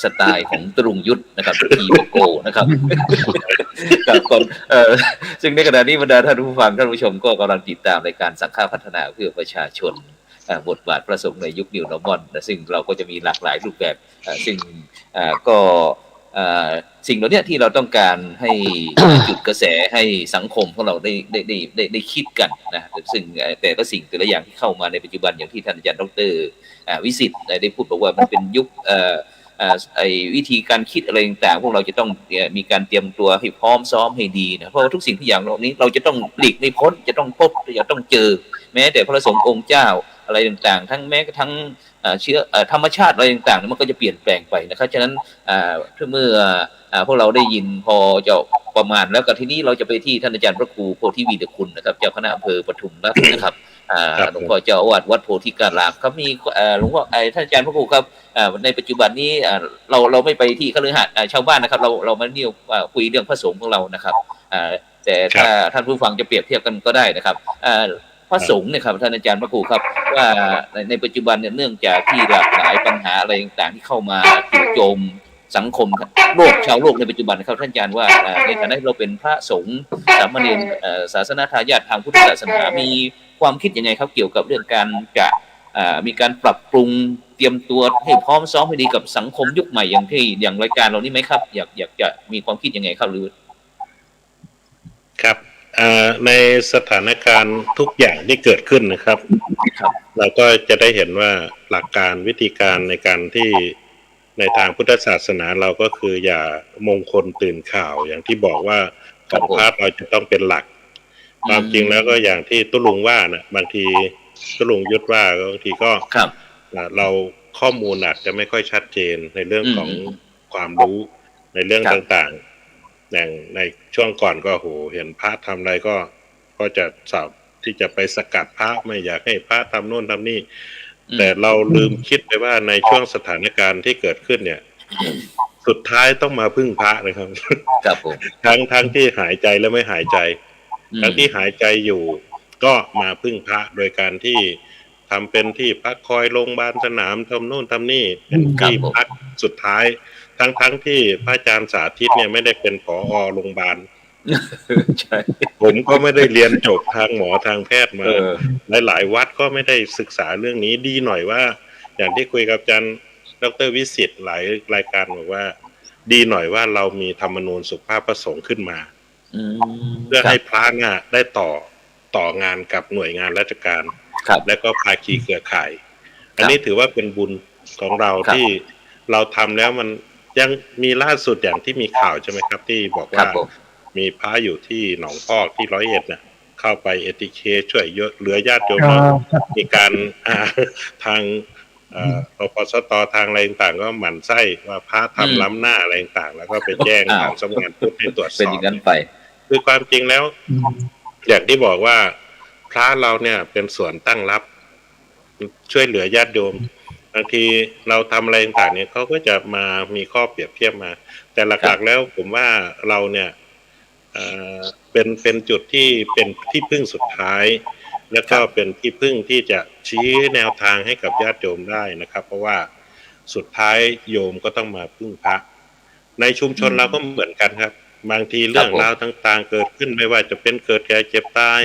สไตล์ของตรุงยุทธนะครับทีโบโกนะครับกับคนซึ่งในขณะนี้บรรดาท่านผู้ฟังท่านผู้ชมก็กำลังติดตามรายการสังฆพัฒนาเพื่อประชาชนบทบาทพระสงฆ์ในยุคนิวนอร์มอนซึ่งเราก็จะมีหลากหลายรูปแบบซึ่งก็สิ่งเหล่านี้ที่เราต้องการให้จุดกระแสให้สังคมของเราได้คิดกันนะซึ่งแต่ละสิ่งแต่ละอย่างที่เข้ามาในปัจจุบันอย่างที่ท่านอาจารย์ดร.วิสิทธิ์ได้พูดบอกว่ามันเป็นยุควิธีการคิดอะไรต่างๆพวกเราจะต้องมีการเตรียมตัวให้พร้อมซ้อมให้ดีนะเพราะว่าทุกสิ่งทุกอย่างเหล่านี้เราจะต้องหลีกไม่พ้นจะต้องพบจะต้องเจอแม้แต่พระสงฆ์องค์เจ้าอะไรต่างๆทั้งแม้กระทั่งเชื้อธรรมชาติอะไรต่างๆมันก็จะเปลี่ยนแปลงไปนะครับฉะนั้นเมื่อพวกเราได้ยินพอจะประมาณแล้วก็ทีนี้เราจะไปที่ท่านอาจารย์พระครูโพธิวีรคุณนะครับเจ้าคณะอำเภอปทุมราชนะครับหลวงพ่อเจ้าอาวาสวัดโพธิการามครับมีหลวงพ่อท่านอาจารย์พระครูครับในปัจจุบันนี้เราไม่ไปที่คฤหาสน์ชาวบ้านนะครับเรามาเนี่ยคุยเรื่องพระสงฆ์ของเรานะครับแต่ถ้าท่านผู้ฟังจะเปรียบเทียบกันก็ได้นะครับพระสงฆ์เนี่ยครับท่านอาจารย์พระครูครับว่าในปัจจุบันเนี่ยเนื่องจากที่หลากหลายปัญหาอะไรต่างๆที่เข้ามาจู่โจมสังคมโลกชาวโลกในปัจจุบันนะครับท่านอาจารย์ว่าในฐานะที่เราเป็นพระสงฆ์สามเณรศาสนาทายาททางพุทธศาสนามีความคิดยังไงครับเกี่ยวกับเรื่องการจะมีการปรับปรุงเตรียมตัวให้พร้อมซ้อมให้ดีกับสังคมยุคใหม่อย่างรายการเรานี่ไหมครับอยากจะมีความคิดยังไงครับหรือครับในสถานการณ์ทุกอย่างที่เกิดขึ้นนะครับเราก็จะได้เห็นว่าหลักการวิธีการในการที่ ในทางพุทธศาสนาเราก็คืออย่ามงคลตื่นข่าวอย่างที่บอกว่าของพระเราจะต้องเป็นหลักความจริงแล้วก็อย่างที่ตุลุงว่านะบางทีตุลุงยุทธว่าบางทีก็เราข้อมูลอาจจะไม่ค่อยชัดเจนในเรื่องของความรู้ในเรื่องต่างๆอย่างในช่วงก่อนก็โหเห็นพระทำอะไรก็จะสอบที่จะไปสกัดพระไม่อยากให้พระทำโน่นทำนี่แต่เราลืมคิดไปว่าในช่วงสถานการณ์ที่เกิดขึ้นเนี่ยสุดท้ายต้องมาพึ่งพระนะครับครับผมทั้งที่หายใจและไม่หายใจทั้งที่หายใจอยู่ก็มาพึ่งพระโดยการที่ทำเป็นที่พักคอยโรงพยาบาลสนามทำโน่นทำนี่เป็นที่พักสุดท้ายทั้งที่พระอาจารย์สาธิตเนี่ยไม่ได้เป็นผอ.โรงพยาบาลใช่ผมก็ไม่ได้เรียนจบทางหมอทางแพทย์มาหลายวัดก็ไม่ได้ศึกษาเรื่องนี้ดีหน่อยว่าอย่างที่คุยกับอาจารย์ดร.วิสิทธิ์หลายรายการบอกว่าดีหน่อยว่าเรามีธรรมนูญสุภาพประสงค์ขึ้นมาเพื่อให้พระเนี่ยได้ต่องานกับหน่วยงานราชการและก็ภาคีเครือข่ายอันนี้ถือว่าเป็นบุญของเราที่เราทำแล้วมันยังมีล่าสุดอย่างที่มีข่าวใช่ไหมครับที่บอกว่ามีพระอยู่ที่หนองพอกที่101เนี่ยเข้าไปเอทีเคช่วยเหลือญาติโยมมีการทางอปสตทางอะไรต่างๆก็หมั่นไส้ว่าพระทำล้ำหน้าอะไรต่างๆแล้วก็ไปแจ้งทางสำนักงานพุทธให้ตรวจสอบเป็นอย่างนั้นไปคือความจริงแล้วอย่างที่บอกว่าพระเราเนี่ยเป็นส่วนตั้งรับช่วยเหลือญาติโยมบางทีเราทำอะไรต่างๆเนี่ยเขาก็จะมามีข้อเปรียบเทียบมาแต่หลักๆแล้วผมว่าเราเนี่ยเป็นจุดที่เป็นที่พึ่งสุดท้ายแล้วก็เป็นที่พึ่งที่จะชี้แนวทางให้กับญาติโยมได้นะครับเพราะว่าสุดท้ายโยมก็ต้องมาพึ่งพระในชุมชนเราก็เหมือนกันครับบางทีเรื่องราวต่างๆเกิดขึ้นไม่ว่าจะเป็นเกิดแก่เจ็บตาย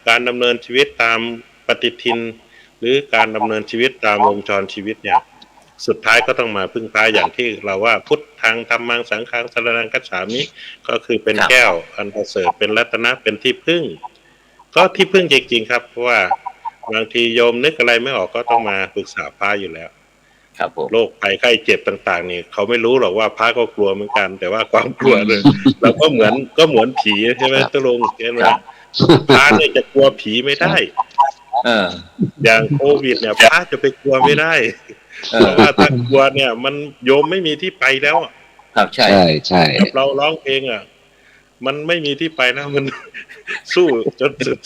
การดำเนินชีวิตตามปฏิทินหรือการดำเนินชีวิตตามวงจรชีวิตเนี่ยสุดท้ายก็ต้องมาพึ่งพาอย่างที่เราว่าพุทธังธัมมังสังฆังสรณังคัจฉามิก็คือเป็นแก้วอันประเสริฐเป็นรัตนะเป็นที่พึ่งก็ที่พึ่งจริงๆครับเพราะว่าบางทีโยมนึกอะไรไม่ออกก็ต้องมาปรึกษาพระอยู่แล้วครับผมโรคภัยไข้เจ็บต่างๆนี่เขาไม่รู้หรอกว่าพระก็กลัวเหมือนกันแต่ว่าความกลัวเลยเราก็เหมือนผีใช่ไหมตะลงใช่ไหมพระเนี่ยจะกลัวผีไม่ได้อย่างโควิดเนี่ยพระจะไปกลัวไม่ได้เพราะว่าถ้ากลัวเนี่ยมันโยมไม่มีที่ไปแล้วครับใช่เราร้องเพลงมันไม่มีที่ไปแล้วมันสู้จนสุด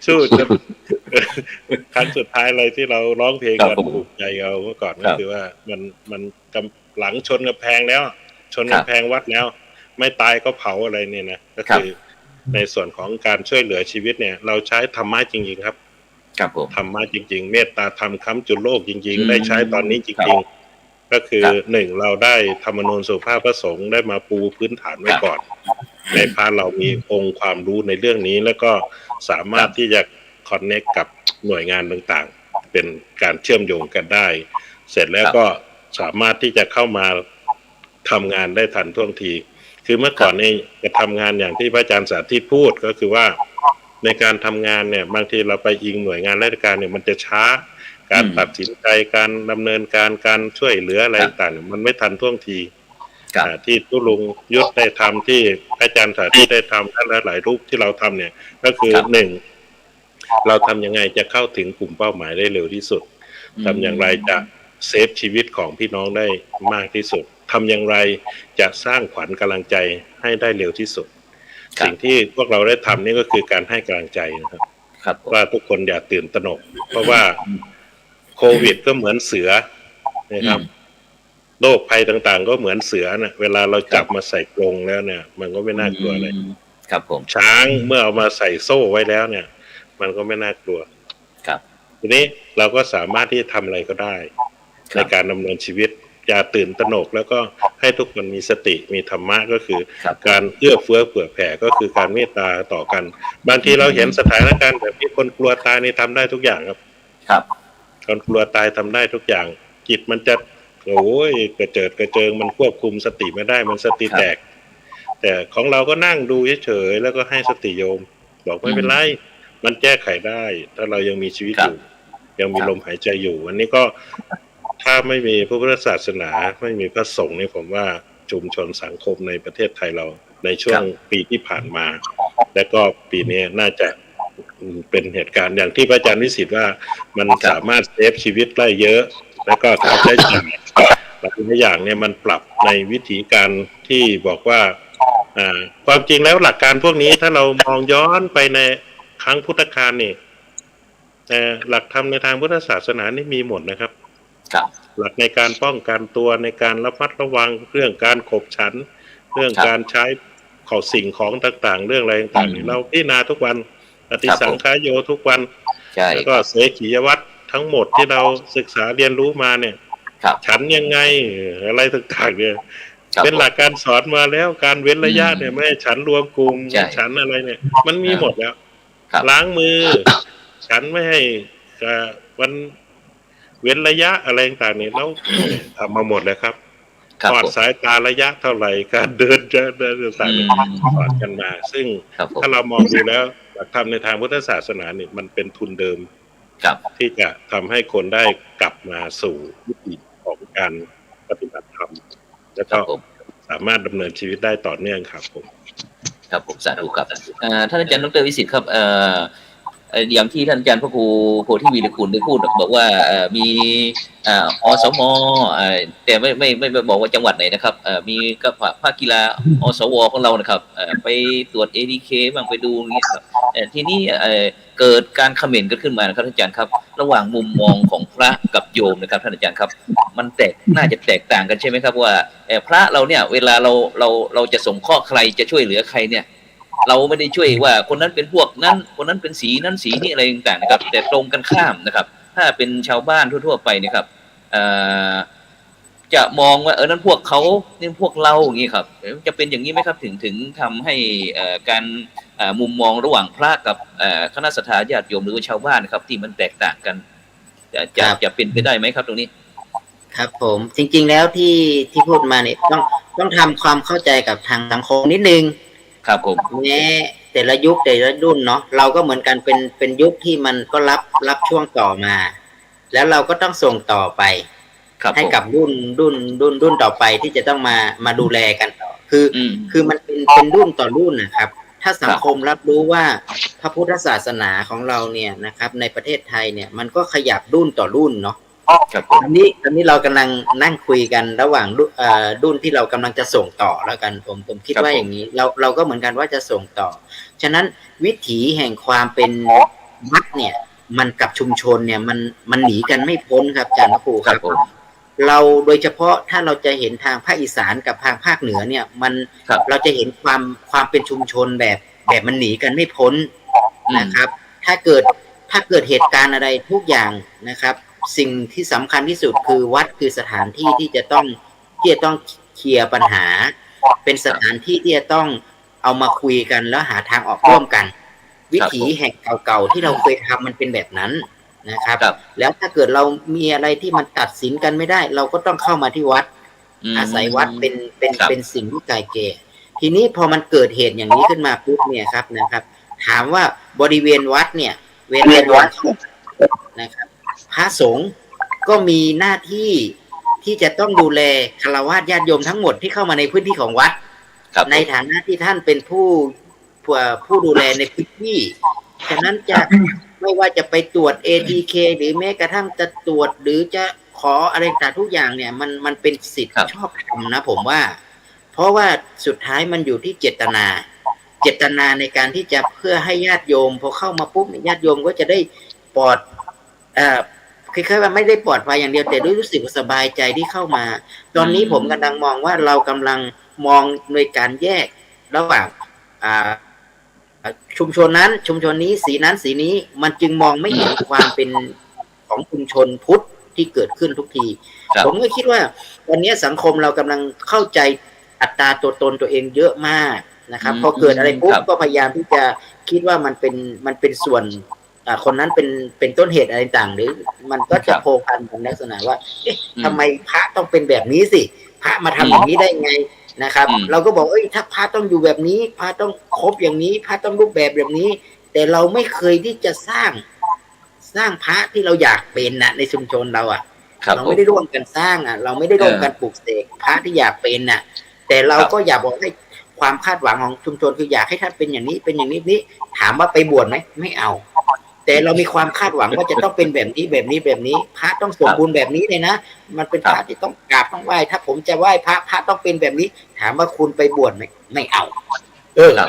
สู้จนครั้งสุดท้ายอะไรที่เราร้องเพลงกันปลุกใจเราเมื่อก่อนก็คือว่ามันหลังชนกำแพงแล้วชนกำแพงวัดแล้วไม่ตายก็เผาอะไรเนี่ยนะก็คือในส่วนของการช่วยเหลือชีวิตเนี่ยเราใช้ธรรมะจริงๆครับธรรมะจริงๆเมตตาธรรมค้ำจุนโลกจริงๆได้ใช้ตอนนี้จริงๆก็คือ1เราได้ธรรมนูญสุภาพประสงค์ได้มาปูพื้นฐานไว้ก่อนในพาเรามีองค์ความรู้ในเรื่องนี้แล้วก็สามารถที่จะคอนเนคกับหน่วยงานต่างๆเป็นการเชื่อมโยงกันได้เสร็จแล้วก็สามารถที่จะเข้ามาทำงานได้ทันท่วงทีคือเมื่อก่อนเนี่ยจะทำงานอย่างที่พระอาจารย์สาธิตพูดก็คือว่าในการทำงานเนี่ยบางทีเราไปอิงหน่วยงานราชการเนี่ยมันจะช้าการตัดสินใจการดำเนินการช่วยเหลืออะไรต่างๆมันไม่ทันท่วงทีที่ตุลุงยุทธได้ทำที่อาจารย์สาธิตได้ทำท่านหลายรูปที่เราทำเนี่ยก็คือ1เราทำยังไงจะเข้าถึงกลุ่มเป้าหมายได้เร็วที่สุดทำอย่างไรจะเซฟชีวิตของพี่น้องได้มากที่สุดทำอย่างไรจะสร้างขวัญกำลังใจให้ได้เร็วที่สุดสิ่งที่พวกเราได้ทำนี่ก็คือการให้กำลังใจนะครับว่าทุกคนอย่าตื่นตระหนกเพราะว่าโควิดก็เหมือนเสือนะครับโรคภัยต่างๆก็เหมือนเสือนะเวลาเราจับมาใส่กรงแล้วเนี่ยมันก็ไม่น่ากลัวเลยครับผมช้างเมื่อเอามาใส่โซ่ไว้แล้วเนี่ยมันก็ไม่น่ากลัวครับทีนี้เราก็สามารถที่จะทำอะไรก็ได้ในการดำเนินชีวิตอย่าตื่นตระหนกแล้วก็ให้ทุกคนมีสติมีธรรมะก็คือการเอื้อเฟื้อเผื่อแผ่ก็คือการเมตตาต่อกันบางทีเราเห็นสถานการณ์แบบที่คนกลัวตายนี่ทำได้ทุกอย่างครับคนกลัวตายทำได้ทุกอย่างจิตมันจะโอ้ยกระเจิงมันควบคุมสติไม่ได้มันสติแตกแต่ของเราก็นั่งดูเฉยๆแล้วก็ให้สติโยมบอกไม่เป็นไรมันแก้ไขได้ถ้าเรายังมีชีวิตอยู่ยังมีลมหายใจอยู่อันนี้ก็ ถ้าไม่มีพระพุทธศาสนาไม่มีพระสงฆ์นี่ผมว่าชุมชนสังคมในประเทศไทยเราในช่วงปีที่ผ่านมา และก็ปีนี้น่าจะเป็นเหตุการณ์อย่างที่พระอาจารย์วิสิทธิ์ว่ามันสามารถเซฟชีวิตได้เยอะ แล้วก็ค่าใช้จ่ายหลายอย่างเนี่ยมันปรับในวิธีการที่บอกว่าความจริงแล้วหลักการพวกนี้ถ้าเรามองย้อนไปในครั้งพุทธกาลนี่หลักธรรมในทางพุทธศาสนานี่มีหมดนะครับหลักในการป้องกันตัวในการระมัดระวังเรื่องการขบฉันเรื่องการใช้ของสิ่งของต่างๆเรื่องอะไรต่างๆเราพิจารณาทุกวันปฏิสังขารโยทุกวันแล้วก็เสขียวัตรทั้งหมดที่เราศึกษาเรียนรู้มาเนี่ยฉันยังไงอะไรต่างๆเนี่ยเป็นหลักการสอนมาแล้วการเว้นระยะเนี่ยไม่ให้ฉันรวมกลุ่มฉันอะไรเนี่ยมันมีหมดแล้วล้างมือฉันไม่ให้มันเว้นระยะอะไรต่างๆเนี่ยแล้วทำมาหมดแล้วครับถอดสายตาระยะเท่าไหร่การเดินต่างๆสอนกันมาซึ่งถ้าเรามองดูแล้วหลักธรรมในทางพุทธศาสนาเนี่ยมันเป็นทุนเดิมที่จะทำให้คนได้กลับมาสู่วิถีของการปฏิบัติธรรมแล้วก็สามารถดำเนินชีวิตได้ต่อเนื่องครับผมสาธุครับท่านอาจารย์ดร.วิสิทธิ์ครับอย่างที่ท่านอาจารย์พระครูโพธิวีรคุณได้พูดบอกว่ามีอสมแต่ไม่บอกว่าจังหวัดไหนนะครับมีก็ภาคกีฬาอสวของเรานะครับไปตรวจ ADK บ้างไปดูนี่ครับทีนี้เกิดการคอมเมนต์กันขึ้นมานะครับท่านอาจารย์ครับระหว่างมุมมองของพระกับโยมนะครับท่านอาจารย์ครับมันน่าจะแตกต่างกันใช่ไหมครับว่าพระเราเนี่ยเวลาเราจะส่งข้อใครจะช่วยเหลือใครเนี่ยเราไม่ได้ช่วยว่าคนนั้นเป็นพวกนั้นคนนั้นเป็นสีนั้นสีนี้อะไรต่างๆนะครับแต่ตรงกันข้ามนะครับถ้าเป็นชาวบ้านทั่วๆไปนะครับจะมองว่านั้นพวกเขานี่พวกเราอย่างนี้ครับจะเป็นอย่างนี้ไหมครับถึงทำให้การมุมมองระหว่างพระกับคณะสัตยาญาติโยมหรือว่าชาวบ้านครับที่มันแตกต่างกันจะเป็นไปได้ไหมครับตรงนี้ครับผมจริงๆแล้วที่พูดมาเนี่ยต้องทำความเข้าใจกับทางสังคมนิดนึงครับผมแม้แต่ละยุคแต่ละรุ่นเนาะเราก็เหมือนกันเป็นยุคที่มันก็รับช่วงต่อมาแล้วเราก็ต้องส่งต่อไปให้กับรุ่นต่อไปที่จะต้องมาดูแลกันต่อคือมันเป็นรุ่นต่อรุ่นนะครับถ้าสังคมรับรู้ว่าพระพุทธศาสนาของเราเนี่ยนะครับในประเทศไทยเนี่ยมันก็ขยับรุ่นต่อรุ่นเนาะอันนี้เรากำลังนั่งคุยกันระหว่างรุ่นที่เรากำลังจะส่งต่อแล้วกันผมคิดว่าอย่างนี้เราก็เหมือนกันว่าจะส่งต่อฉะนั้นวิถีแห่งความเป็นวัดเนี่ยมันกับชุมชนเนี่ยมันหนีกันไม่พ้นครับอาจารย์พระครูครับเราโดยเฉพาะถ้าเราจะเห็นทางภาคอีสานกับทางภาคเหนือเนี่ยเราจะเห็นความเป็นชุมชนแบบมันหนีกันไม่พ้นนะครับถ้าเกิดเหตุการณ์อะไรทุกอย่างนะครับสิ่งที่สำคัญที่สุดคือวัดคือสถานที่ที่จะต้องเคลียร์ปัญหาเป็นสถานที่ที่จะต้องเอามาคุยกันแล้วหาทางออกร่วมกันวิถีแห่งเก่าๆที่เราเคยทำมันเป็นแบบนั้นนะครับแล้วถ้าเกิดเรามีอะไรที่มันตัดสินกันไม่ได้เราก็ต้องเข้ามาที่วัดอาศัยวัดเป็นสิ่งที่ไกลเกลี่ยทีนี้พอมันเกิดเหตุอย่างนี้ขึ้นมาปุ๊บเนี่ยครับนะครับถามว่าบริเวณวัดเนี่ยเวลาวัดนะครับพระสงฆ์ก็มีหน้าที่ที่จะต้องดูแลฆราวาสญาติโยมทั้งหมดที่เข้ามาในพื้นที่ของวัดในฐานะที่ท่านเป็นผู้ดูแลในพื้นที่ฉะนั้นจะไม่ว่าจะไปตรวจ ATK หรือแม้กระทั่งจะตรวจหรือจะขออะไรต่างทุกอย่างเนี่ยมันเป็นสิทธิ์ชอบธรรมนะผมว่าเพราะว่าสุดท้ายมันอยู่ที่เจตนาในการที่จะเพื่อให้ญาติโยมพอเข้ามาปุ๊บญาติโยมก็จะได้ปลอดคล้ายๆว่าไม่ได้ปลอดภัยอย่างเดียวแต่รู้สึกสบายใจที่เข้ามาตอนนี้ผมกำลังมองว่าเรากำลังมองในการแยกระหว่างชุมชนนั้นชุมชนนี้สีนั้นสีนี้มันจึงมองไม่เห็นความเป็นของชุมชนพุทธที่เกิดขึ้นทุกทีผมก็คิดว่าวันนี้สังคมเรากำลังเข้าใจอัตราตัวตนตัวเองเยอะมากนะครับพอเกิดอะไรปุ๊บก็พยายามที่จะคิดว่ามันเป็นส่วนคนนั้นเป็นต้นเหตุอะไรต่างหรือมันก็จะโพกันในลักษณะว่าเอ๊ะทำไมพระต้องเป็นแบบนี้สิพระมาทำอย่างนี้ได้ไงนะครับเราก็บอกถ้าพระต้องอยู่แบบนี้พระต้องครบอย่างนี้พระต้องรูปแบบนี้แต่เราไม่เคยที่จะสร้างพระที่เราอยากเป็นในชุมชนเรา ครับ เราไม่ได้ร่วมกันสร้างอ่ะเราไม่ได้ร่วมกันปลูกเสกพระที่อยากเป็นน่ะ แต่เราก็อย่าบอกให้ความคาดหวังของชุมชนคืออยากให้ท่านเป็นอย่างนี้เป็นอย่างนี้นี้ถามว่าไปบวชไหมไม่เอา แต่เรามีความคาดหวังว่าจะต้องเป็นแบบนี้แบบนี้แบบนี้พระต้องสมบูรณ์แบบนี้เลยนะมันเป็นพระที่ต้องกราบต้องไหว้ถ้าผมจะไหว้พระต้องเป็นแบบนี้ ถามว่าคุณไปบวชไหมไม่เอา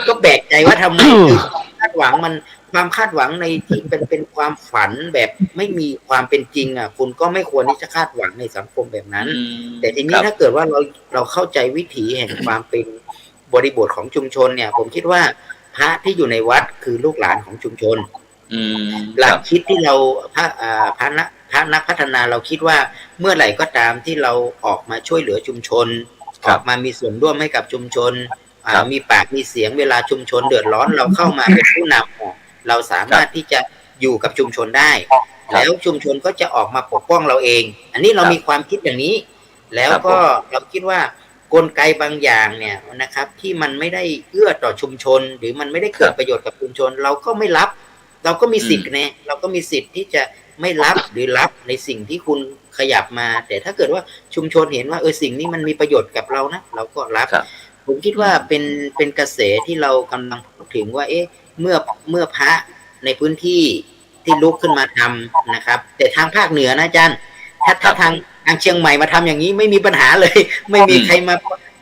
ก็แปลกใจว่าทำไมคาดหวังมันความคาดหวังในที่เป็นความฝันแบบไม่มีความเป็นจริงอ่ะคุณก็ไม่ควรที่จะคาดหวังในสังคมแบบนั้นแต่ทีนี้ถ้าเกิดว่าเราเข้าใจวิถีแห่งความเป็นบริบทของชุมชนเนี่ยผมคิดว่าพระที่อยู่ในวัดคือลูกหลานของชุมชนหลักคิดที่เราพระนักพัฒนาเราคิดว่าเมื่อไหร่ก็ตามที่เราออกมาช่วยเหลือชุมชนออกมามีส่วนร่วมให้กับชุมชนมีปากมีเสียงเวลาชุมชนเดือดร้อนเราเข้ามาเป็นผู้นำเราสามารถที่จะอยู่กับชุมชนได้แล้วชุมชนก็จะออกมาปกป้องเราเองอันนี้เรามีความคิดอย่างนี้แล้วก็เราคิดว่ากลไกบางอย่างเนี่ยนะครับที่มันไม่ได้เอื้อต่อชุมชนหรือมันไม่ได้เกิดประโยชน์กับชุมชนเราก็ไม่รับเราก็มีสิทธิ์นะเราก็มีสิทธิ์ที่จะไม่รับหรือรับในสิ่งที่คุณขยับมาแต่ถ้าเกิดว่าชุมชนเห็นว่าสิ่งนี้มันมีประโยชน์กับเรานะเราก็รับผมคิดว่าเป็นกระแสที่เรากำลังพูดถึงว่าเมื่อพระในพื้นที่ที่ลุกขึ้นมาทำนะครับแต่ทางภาคเหนือนะอาจารย์ถ้าทางเชียงใหม่มาทำอย่างนี้ไม่มีปัญหาเลยไม่มีใครมา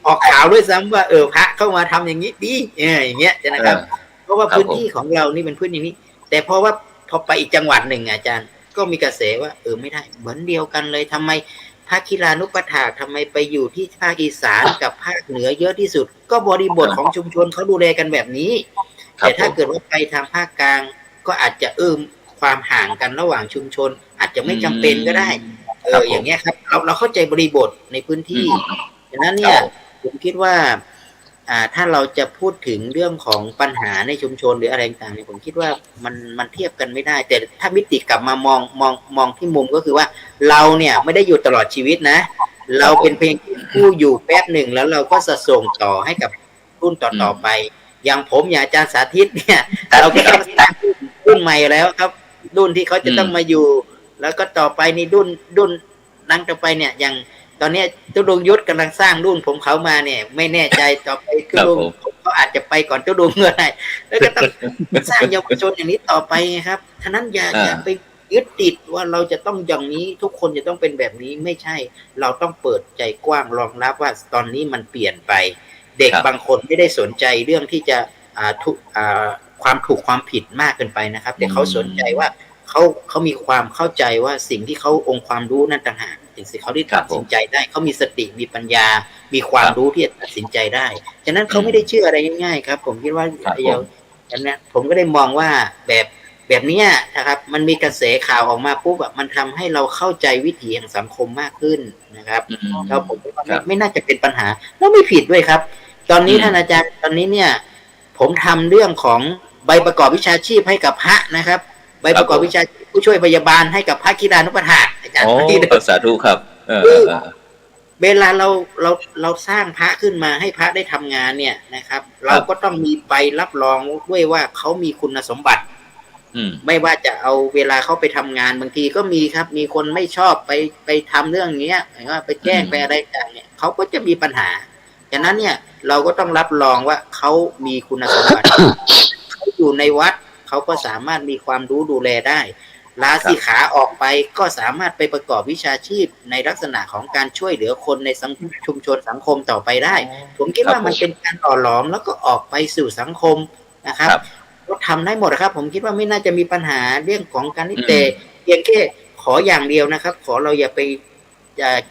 ออกข่าวด้วยซ้ำว่าพระเข้ามาทำอย่างนี้ดีอย่างเงี้ยนะครับเพราะว่าพื้นที่ของเรานี่เป็นพื้นอย่างนี้แต่เพราะว่าพอไปอีกจังหวัดหนึ่งอาจารย์ก็มีกระแสว่าไม่ได้เหมือนเดียวกันเลยทำไมพระกีฬานุปถากทำไมไปอยู่ที่ภาคอีสานกับภาคเหนือเยอะที่สุดก็บริบทของชุมชนเขาดูแลกันแบบนี้แต่ถ้าเกิดว่าไปทางภาคกลางก็อาจจะความห่างกันระหว่างชุมชนอาจจะไม่จำเป็นก็ได้อย่างเงี้ยครับเราเข้าใจบริบทในพื้นที่ดังนั้นเนี่ยผมคิดว่าถ้าเราจะพูดถึงเรื่องของปัญหาในชุมชนหรืออะไรต่างๆเนี่ยผมคิดว่ามันเทียบกันไม่ได้แต่ถ้ามิติกลับมามองที่มุมก็คือว่าเราเนี่ยไม่ได้อยู่ตลอดชีวิตนะเราเป็นเพียงผู้อยู่แป๊บหนึ่งแล้วเราก็จะส่งต่อให้กับรุ่นต่อไปอย่างผมอย่างอาจารย์สาธิตเนี่ยเราก็ต้องสร้างรุ่นใหม่แล้วครับรุ่นที่เขาจะต้องมาอยู่แล้วก็ต่อไปนี่รุ่นนั่งต่อไปเนี่ยอย่างตอนนี้ตุดงยุทธกำลังสร้างรุ่นผมเขามาเนี่ยไม่แน่ใจต่อไปตุดงเขาอาจจะไปก่อนตุดงเมื่อไหร่แล้วก็ต้องสร้างเยาวชนอย่างนี้ต่อไปครับฉะนั้นอย่าไปยึดติดว่าเราจะต้องอย่างนี้ทุกคนจะต้องเป็นแบบนี้ไม่ใช่เราต้องเปิดใจกว้างรองรับว่าตอนนี้มันเปลี่ยนไปเด็กบางคนไม่ได้สนใจเรื่องที่จะความถูกความผิดมากเกินไปนะครับแต่เขาสนใจว่าเขามีความเข้าใจว่าสิ่งที่เขาองค์ความรู้นั่นต่างหากสิ่งเขาที่ตัดสินใจได้เขามีสติมีปัญญามีความรู้ที่จะตัดสินใจได้ฉะนั้นเขาไม่ได้เชื่ออะไรง่ายๆครับผมคิดว่าอย่างนี้ผมก็ได้มองว่าแบบนี้นะครับมันมีกระแสข่าวออกมาปุ๊บมันทำให้เราเข้าใจวิถีแห่งสังคมมากขึ้นนะครับแล้วผมว่าไม่น่าจะเป็นปัญหาแล้วไม่ผิดด้วยครับตอนนี้ท่านอาจารย์ตอนนี้เนี่ยผมทำเรื่องของใบประกอบวิชาชีพให้กับพระนะครับใบประกอบวิชาผู้ช่วยพยาบาลให้กับพระกีฬานุปถากอาจารย์ที่สาธุครับเวลาเราสร้างพระขึ้นมาให้พระได้ทำงานเนี่ยนะครับเราก็ต้องมีใบรับรองด้วยว่าเขามีคุณสมบัติไม่ว่าจะเอาเวลาเขาไปทำงานบางทีก็มีครับมีคนไม่ชอบไปทำเรื่องนี้หมายว่าไปแจ้งไปอะไรต่างเนี่ยเขาก็จะมีปัญหาฉะนั้นเนี่ยเราก็ต้องรับรองว่าเขามีคุณสมบัติเขาอยู่ในวัดเขาก็สามารถมีความรู้ดูแลได้ลาสิขาออกไปก็สามารถไปประกอบวิชาชีพในลักษณะของการช่วยเหลือคนในชุมชนสังคมต่อไปได้ผมคิดว่ามันเป็นการหล่อหลอมแล้วก็ออกไปสู่สังคมนะครับก็ทำได้หมดครับผมคิดว่าไม่น่าจะมีปัญหาเรื่องของการนิเตเพียงแค่ขออย่างเดียวนะครับขอเราอย่าไป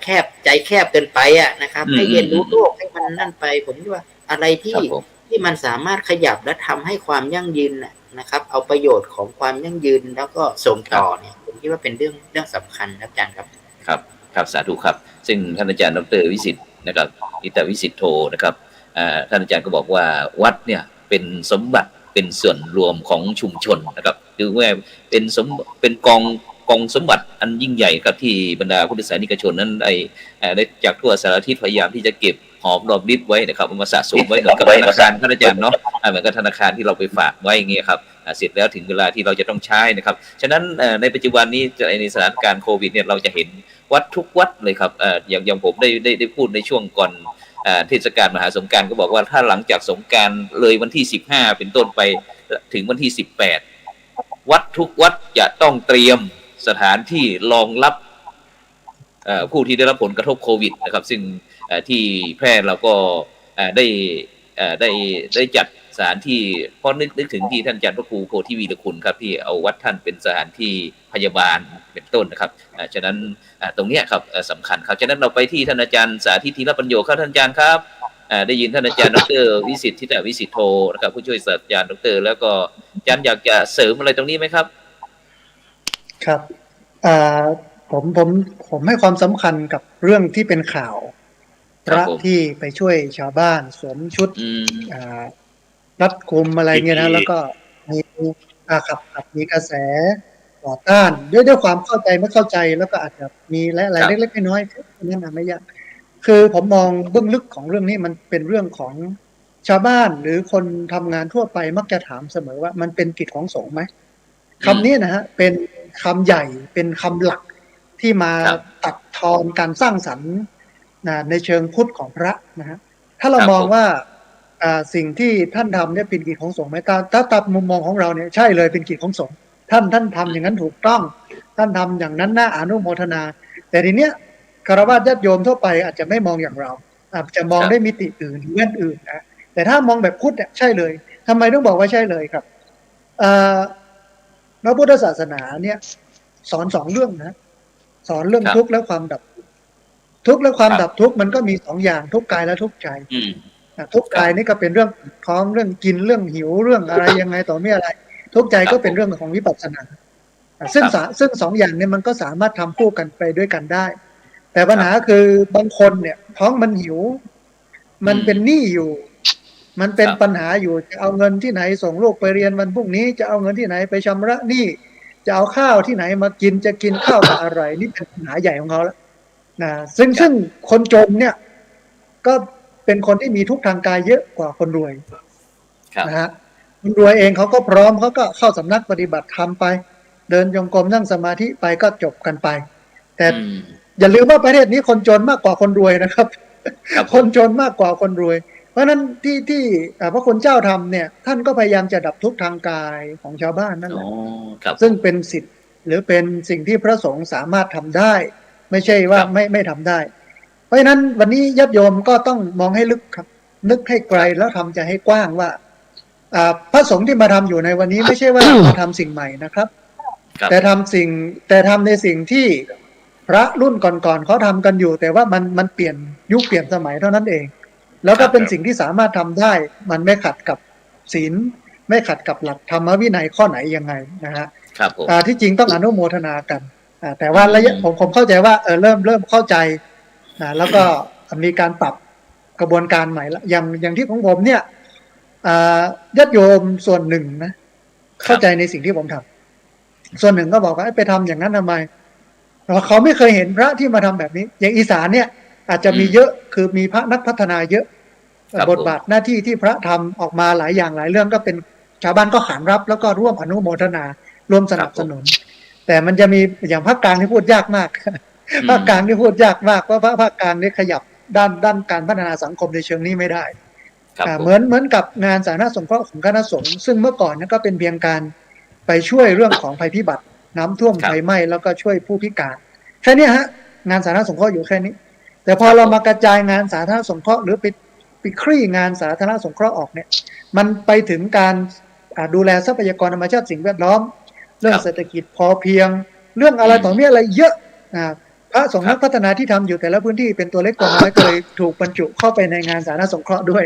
แคบใจแคบเกินไปนะครับให้เรียนรู้โลกให้มันนั่นไปผมคิดว่าอะไรที่มันสามารถขยับและทำให้ความยั่งยืนนะครับเอาประโยชน์ของความยั่งยืนแล้วก็ส่งต่อเนี่ยผมคิดว่าเป็นเรื่องสำคัญครับอาจารย์ครับครับสาธุครับซึ่งท่านอาจารย์ดร.วิสิทธิ์นะครับอิตวิสิทโธนะครับท่านอาจารย์ก็บอกว่าวัดเนี่ยเป็นสมบัติเป็นส่วนรวมของชุมชนนะครับคือว่าเป็นกองสมบัติอันยิ่งใหญ่ครับที่บรรดาพุทธศาสนิกชนนั้นได้จากทั่วสารทิศพยายามที่จะเก็บหอมรอมริบไว้นะครับมาสะสมไว้เหมือนกับธนาคารท่านอาจารย์เนาะเหมือนกับธนาคารที่เราไปฝากไว้อย่างเงี้ยครับ เสร็จแล้วถึงเวลาที่เราจะต้องใช้นะครับฉะนั้นในปัจจุบันนี้ในสถานการณ์โควิดเนี่ยเราจะเห็นวัดทุกวัดเลยครับอย่างผมได้พูดในช่วงก่อนเทศกาลมหาสงกรานต์ก็บอกว่าถ้าหลังจากสงกรานต์เลยวันที่15เป็นต้นไปถึงวันที่18วัดทุกวัดจะต้องเตรียมสถานที่รองรับผู้ที่ได้รับผลกระทบโควิดนะครับซึ่งที่แพร่เราก็ได้จัดสถานที่เพราะนึกถึงที่ท่านอาจารย์พระครูโพธิวีรคุณครับที่เอาวัดท่านเป็นสถานที่พยาบาลเป็นต้นนะครับฉะนั้นตรงนี้ครับสำคัญครับฉะนั้นเราไปที่ท่านอาจารย์สาธิตธีรปัญโยครับท่านอาจารย์ครับได้ยินท่านอาจารย์ดร.วิสิทธิ์ทิตวิสิทธโธนะครับผู้ช่วยศาสตราจารย์ดร.แล้วก็อาจารย์อยากจะเสริมอะไรตรงนี้ไหมครับครับผมให้ความสำคัญกับเรื่องที่เป็นข่าวพระที่ไปช่วยชาวบ้านสวมชุดรัดกุมอะไรเงี้ยนะแล้วก็มีมีกระแสต่อต้านด้วยความเข้าใจไม่เข้าใจแล้วก็อาจจะมีอะไรเล็กๆน้อยๆนั่นไม่ยากคือผมมองเบื้องลึกของเรื่องนี้มันเป็นเรื่องของชาวบ้านหรือคนทำงานทั่วไปมักจะถามเสมอว่ามันเป็นกิจของสงฆ์ไหมคำนี้นะฮะเป็นคำใหญ่เป็นคำหลักที่มาตัดทอนการสร้างสรรค์ในเชิงพุทธของพระนะฮะถ้าเรามองว่าสิ่งที่ท่านทำเนี่ยเป็นกิจของสงฆ์ไหมถ้าตามมุมมองของเราเนี่ยใช่เลยเป็นกิจของสงฆ์ท่านทำอย่างนั้นถูกต้องท่านทำอย่างนั้นน่าอนุโมทนาแต่ทีเนี้ยคฤหัสถ์ญาติโยมทั่วไปอาจจะไม่มองอย่างเราอาจจะมองได้มิติอื่นเงื่อนอื่นนะแต่ถ้ามองแบบพุทธเนี่ยใช่เลยทำไมต้องบอกว่าใช่เลยครับพระพุทธศาสนาเนี่ยสอน2เรื่องนะสอนเรื่องทุกข์และความดับทุกข์และความดับทุกข์มันก็มี2อย่างทุกข์กายและทุกข์ใจทุกข์กายนี่ก็เป็นเรื่องท้องเรื่องกินเรื่องหิวเรื่องอะไรยังไงต่อไม่อะไรทุกข์ใจก็เป็นเรื่องของวิปัสสนาซึ่ง2อย่างนี้มันก็สามารถทำคู่กันไปด้วยกันได้แต่ปัญหาคือบางคนเนี่ยท้องมันหิวมันเป็นหนี้อยู่มันเป็นปัญหาอยู่จะเอาเงินที่ไหนส่งลูกไปเรียนวันพรุ่งนี้จะเอาเงินที่ไหนไปชำระหนี้จะเอาข้าวที่ไหนมากินจะกินข้าวกับอะไรนี่เป็นปัญหาใหญ่ของเขาแล้วนะซึ่งคนจนเนี่ยก็เป็นคนที่มีทุกข์ทางกายเยอะกว่าคนรวยนะฮะคนรวยเองเขาก็พร้อมเขาก็เข้าสำนักปฏิบัติธรรมไปเดินจงกรมนั่งสมาธิไปก็จบกันไปแต่อย่าลืมว่าประเทศนี้คนจนมากกว่าคนรวยนะครับคนจนมากกว่าคนรวยเพราะนั้นที่พระคุณเจ้าทำเนี่ยท่านก็พยายามจะดับทุกข์ทางกายของชาวบ้านนั่นแหละซึ่งเป็นสิทธิ์หรือเป็นสิ่งที่พระสงฆ์สามารถทำได้ไม่ใช่ว่าไม่ทำได้เพราะฉะนั้นวันนี้ญาติโยมก็ต้องมองให้ลึกครับนึกให้ไกลแล้วทำใจให้กว้างว่าพระสงฆ์ที่มาทำอยู่ในวันนี้ไม่ใช่ว่ามาทำสิ่งใหม่นะครับแต่ทำในสิ่งที่พระรุ่นก่อนๆเขาทำกันอยู่แต่ว่ามันเปลี่ยนยุคเปลี่ยนสมัยเท่านั้นเองแล้วก็เป็นสิ่งที่สามารถทำได้มันไม่ขัดกับศีลไม่ขัดกับหลักธรรมวินัยข้อไหนยังไงนะฮะที่จริงต้องอนุโมทนากันแต่ว่าระยะผมเข้าใจว่าเริ่มเข้าใจนะแล้วก็มีการปรับกระบวนการใหม่ละอย่างที่ของผมเนี่ยญาติโยมส่วนหนึ่งนะเข้าใจในสิ่งที่ผมทำส่วนหนึ่งก็บอกว่าไปทำอย่างนั้นทำไมเขาไม่เคยเห็นพระที่มาทำแบบนี้อย่างอีสานเนี่ยอาจจะมีเยอะคือมีพระนักพัฒนาเยอะบทบาทหน้าที่ที่พระทำออกมาหลายอย่างหลายเรื่องก็เป็นชาวบ้านก็ขานรับแล้วก็ร่วมอนุโมทนาร่วมสนับสนุนแต่มันจะมีอย่างภาคกลางที่พูดยากมากภาคกลางที่พูดยากมากเพราะภาคกลางนี่ขยับด้านการพัฒนาสังคมในเชิงนี้ไม่ได้เหมือนกับงานสาธารณสงเคราะห์ของคณะสงฆ์ซึ่งเมื่อก่อนนั้นก็เป็นเพียงการไปช่วยเรื่องของภัยพิบัติน้ำท่วมไฟไหม้แล้วก็ช่วยผู้พิการแค่นี้ฮะงานสาธารณสงเคราะห์อยู่แค่นี้แต่พอเรามากระจายงานสาธารณสงเคราะห์หรือไปคลี่งานสาธารณสงเคราะห์ออกเนี่ยมันไปถึงการดูแลทรัพยากรธรรมชาติสิ่งแวดล้อมเรื่องเศรษฐกิจพอเพียงเรื่องอะไรต่อมีอะไรเยอะพระสงฆ์นักพัฒนาที่ทำอยู่แต่ละพื้นที่เป็นตัวเล็กตัวน้อยก็เลยถูกบรรจุเข้าไปในงานสาธารณสงเคราะห์ด้วย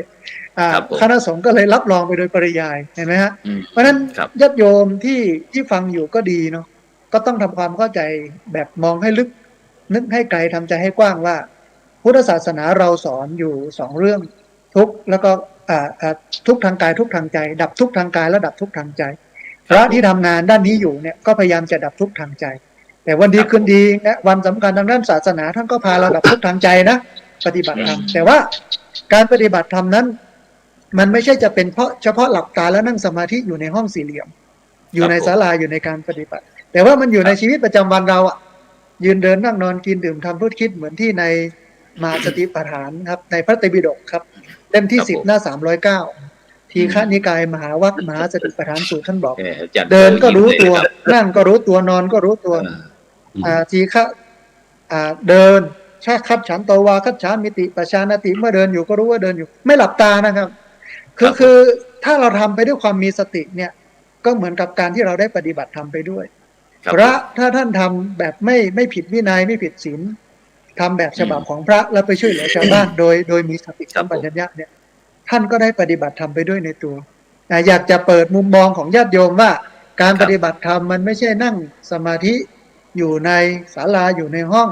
คณะสงฆ์ก็เลยรับรองไปโดยปริยายเห็นไหมฮะเพราะฉะนั้นญาติโยมที่ฟังอยู่ก็ดีเนาะก็ต้องทำความเข้าใจแบบมองให้ลึกนึกให้ไกลทำใจให้กว้างว่าพุทธศาสนาเราสอนอยู่2เรื่องทุกข์แล้วก็ทุกข์ทางกายทุกข์ทางใจดับทุกข์ทางกายและดับทุกข์ทางใจพระที่ทำงานด้านนี้อยู่เนี่ยก็พยายามจะดับทุกข์ทางใจแต่วันดีคืนดีนะวันสำคัญทางด้านศาสนาท่านก็พาเราดับทุกข์ทางใจนะปฏิบัติธรรมแต่ว่าการปฏิบัติธรรมนั้นมันไม่ใช่จะเป็นเฉพาะหลับตาแล้วนั่งสมาธิอยู่ในห้องสี่เหลี่ยม อยู่ในศาลาอยู่ในการปฏิบัติ แต่ว่ามันอยู่ในชีวิตประจำวันเราอ่ะยืนเดินนั่งนอนกินดื่มทำพูดคิดเหมือนที่ในมหาสติปัฏฐานครับในพระไตรปิฎกครับเล่มที่10 หน้า 309ทีฆนิกายมหาวรรคมหาสติปัฏฐานสูตรท่านบอก เดินก็รู้ตัวนั่งก็รู้ตัวนอนก็รู้ตัวทีฆะเดินชาคัดฉันโตวาคัดฉามิติปชานติเมื่อเดินอยู่ก็รู้ว่าเดินอยู่ไม่หลับตานะครับคือถ้าเราทำไปด้วยความมีสติเนี่ยก็เหมือนกับการที่เราได้ปฏิบัติทำไปด้วยพระถ้าท่านทำแบบไม่ผิดวินัยไม่ผิดศีลทำแบบฉบับของพระแล้วไปช่วยเหลือชาวบ้านโดยมีสติสัมปชัญญะเนี่ยท่านก็ได้ปฏิบัติธรรมไปด้วยในตัวอยากจะเปิดมุมมองของญาติโยมว่าการปฏิบัติธรรมมันไม่ใช่นั่งสมาธิอยู่ในศาลาอยู่ในห้อง